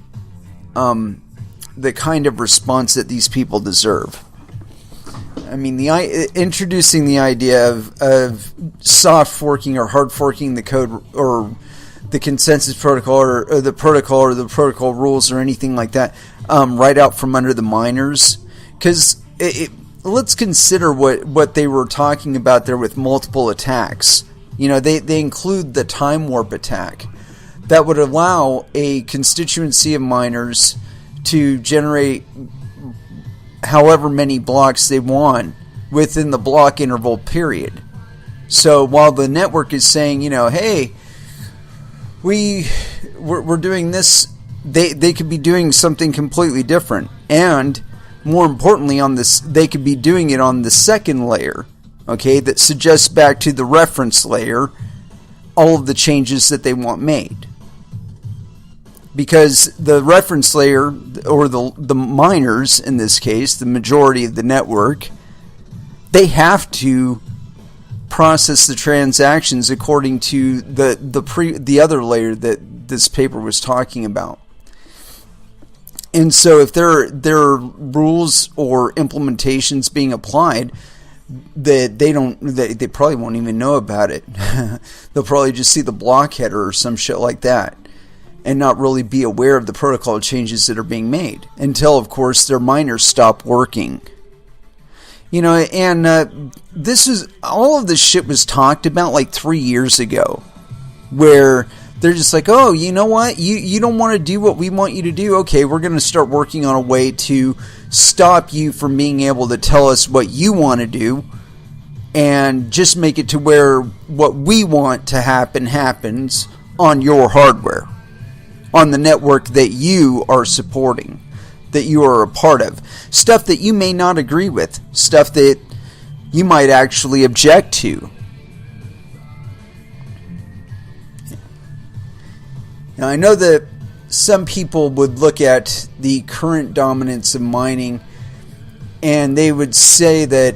the kind of response that these people deserve. I mean, introducing the idea of soft forking or hard forking the code or the consensus protocol or the protocol rules or anything like that right out from under the miners, because let's consider what they were talking about there with multiple attacks. They include the time warp attack that would allow a constituency of miners to generate however many blocks they want within the block interval period. So while the network is saying, hey, we're doing this, they could be doing something completely different. And more importantly, they could be doing it on the second layer, okay, that suggests back to the reference layer all of the changes that they want made. Because the reference layer, or the miners in this case, the majority of the network, they have to process the transactions according to the other layer that this paper was talking about. And so if there are rules or implementations being applied that they probably won't even know about it. They'll probably just see the block header or some shit like that and not really be aware of the protocol changes that are being made until, of course, their miners stop working. This is all of this shit was talked about like 3 years ago, where they're just like, oh, you know what? You don't want to do what we want you to do? Okay, we're going to start working on a way to stop you from being able to tell us what you want to do and just make it to where what we want to happen happens on your hardware, on the network that you are supporting, that you are a part of. Stuff that you may not agree with, stuff that you might actually object to. Now, I know that some people would look at the current dominance of mining and they would say that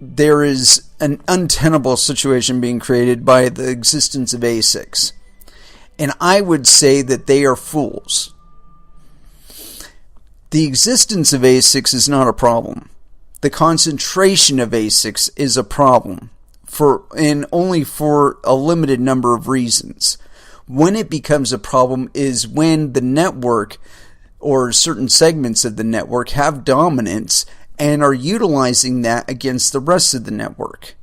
there is an untenable situation being created by the existence of ASICs. And I would say that they are fools. The existence of ASICs is not a problem. The concentration of ASICs is a problem, and only for a limited number of reasons. When it becomes a problem is when the network or certain segments of the network have dominance and are utilizing that against the rest of the network.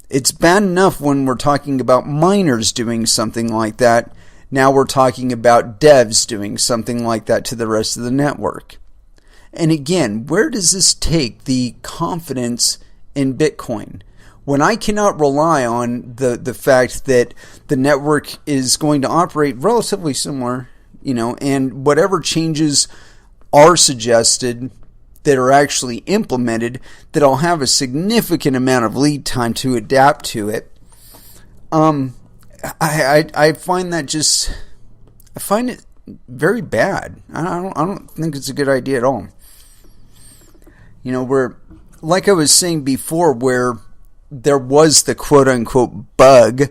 It's bad enough when we're talking about miners doing something like that. Now we're talking about devs doing something like that to the rest of the network. And again, where does this take the confidence in Bitcoin? When I cannot rely on the fact that the network is going to operate relatively similar, and whatever changes are suggested that are actually implemented, that I'll have a significant amount of lead time to adapt to it. I find that I find it very bad. I don't think it's a good idea at all. Where, like I was saying before, where there was the quote-unquote bug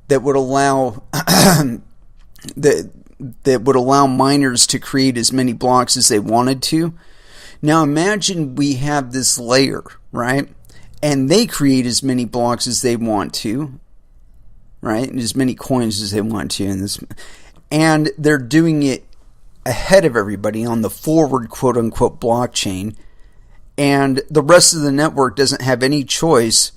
that would allow that would allow miners to create as many blocks as they wanted to. Now imagine we have this layer, right? And they create as many blocks as they want to, right? And as many coins as they want to, and they're doing it ahead of everybody on the forward quote-unquote blockchain. and the rest of the network doesn't have any choice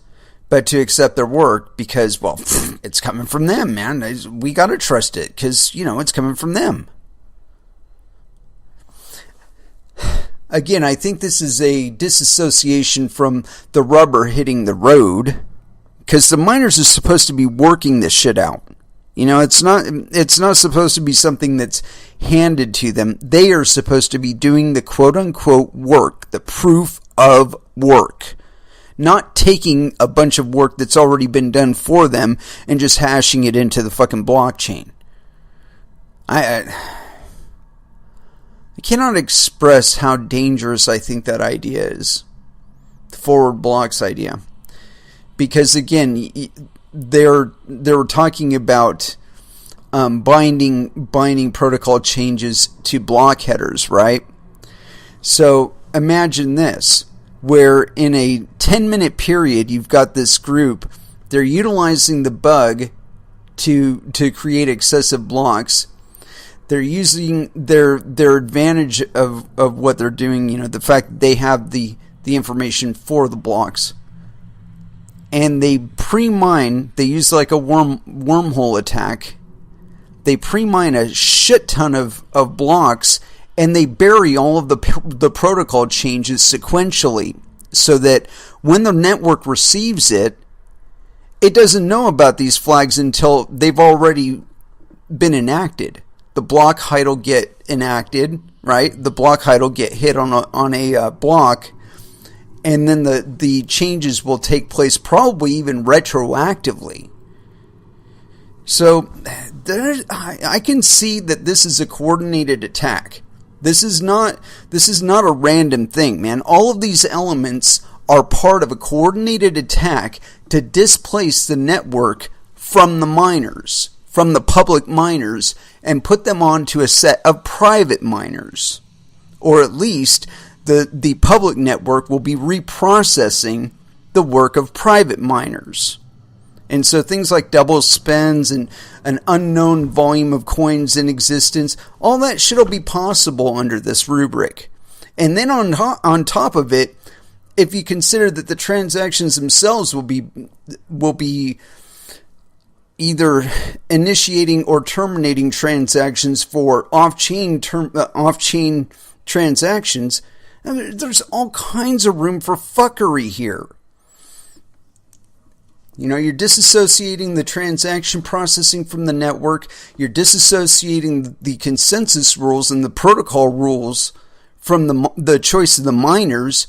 but to accept their work because, well, it's coming from them, man. We got to trust it because, it's coming from them. Again, I think this is a disassociation from the rubber hitting the road because the miners are supposed to be working this shit out. It's not supposed to be something that's handed to them. They are supposed to be doing the quote-unquote work, the proof of work. Not taking a bunch of work that's already been done for them and just hashing it into the fucking blockchain. I cannot express how dangerous I think that idea is. The forward blocks idea. Because again, they're talking about binding protocol changes to block headers, right? So imagine this, where in a 10-minute period you've got this group, they're utilizing the bug to create excessive blocks. They're using their advantage of what they're doing, the fact that they have the information for the blocks. And they pre-mine, they use like a wormhole attack. They pre-mine a shit ton of blocks, and they bury all of the protocol changes sequentially so that when the network receives it, it doesn't know about these flags until they've already been enacted. The block height will get enacted, right? The block height will get hit on a block, and then the changes will take place probably even retroactively. So I can see that this is a coordinated attack. This is not a random thing, man. All of these elements are part of a coordinated attack to displace the network from the miners, from the public miners, and put them onto a set of private miners. Or at least the public network will be reprocessing the work of private miners. And so things like double spends and an unknown volume of coins in existence, all that shit will be possible under this rubric. And then on top of it, if you consider that the transactions themselves will be either initiating or terminating transactions for off-chain transactions, there's all kinds of room for fuckery here. You're disassociating the transaction processing from the network. You're disassociating the consensus rules and the protocol rules from the choice of the miners.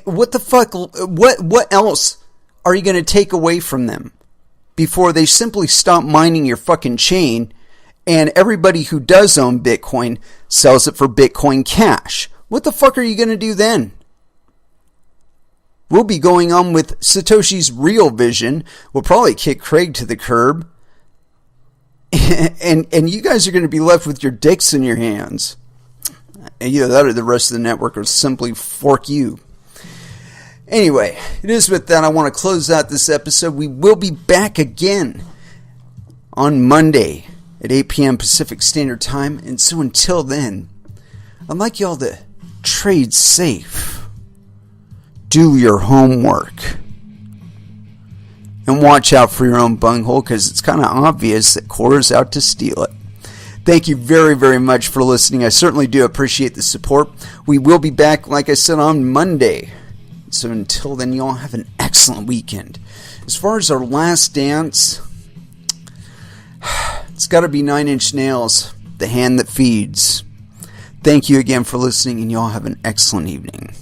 What the fuck? What else are you going to take away from them before they simply stop mining your fucking chain and everybody who does own Bitcoin sells it for Bitcoin Cash? What the fuck are you going to do then? We'll be going on with Satoshi's real vision. We'll probably kick Craig to the curb. And you guys are going to be left with your dicks in your hands. And either that or the rest of the network will simply fork you. Anyway, it is with that I want to close out this episode. We will be back again on Monday at 8 p.m. Pacific Standard Time. And so until then, I'd like y'all to trade safe. Do your homework. And watch out for your own bunghole, because it's kind of obvious that Core is out to steal it. Thank you very, very much for listening. I certainly do appreciate the support. We will be back, like I said, on Monday. So until then, y'all have an excellent weekend. As far as our last dance, it's got to be 9 Inch Nails, The Hand That Feeds. Thank you again for listening, and y'all have an excellent evening.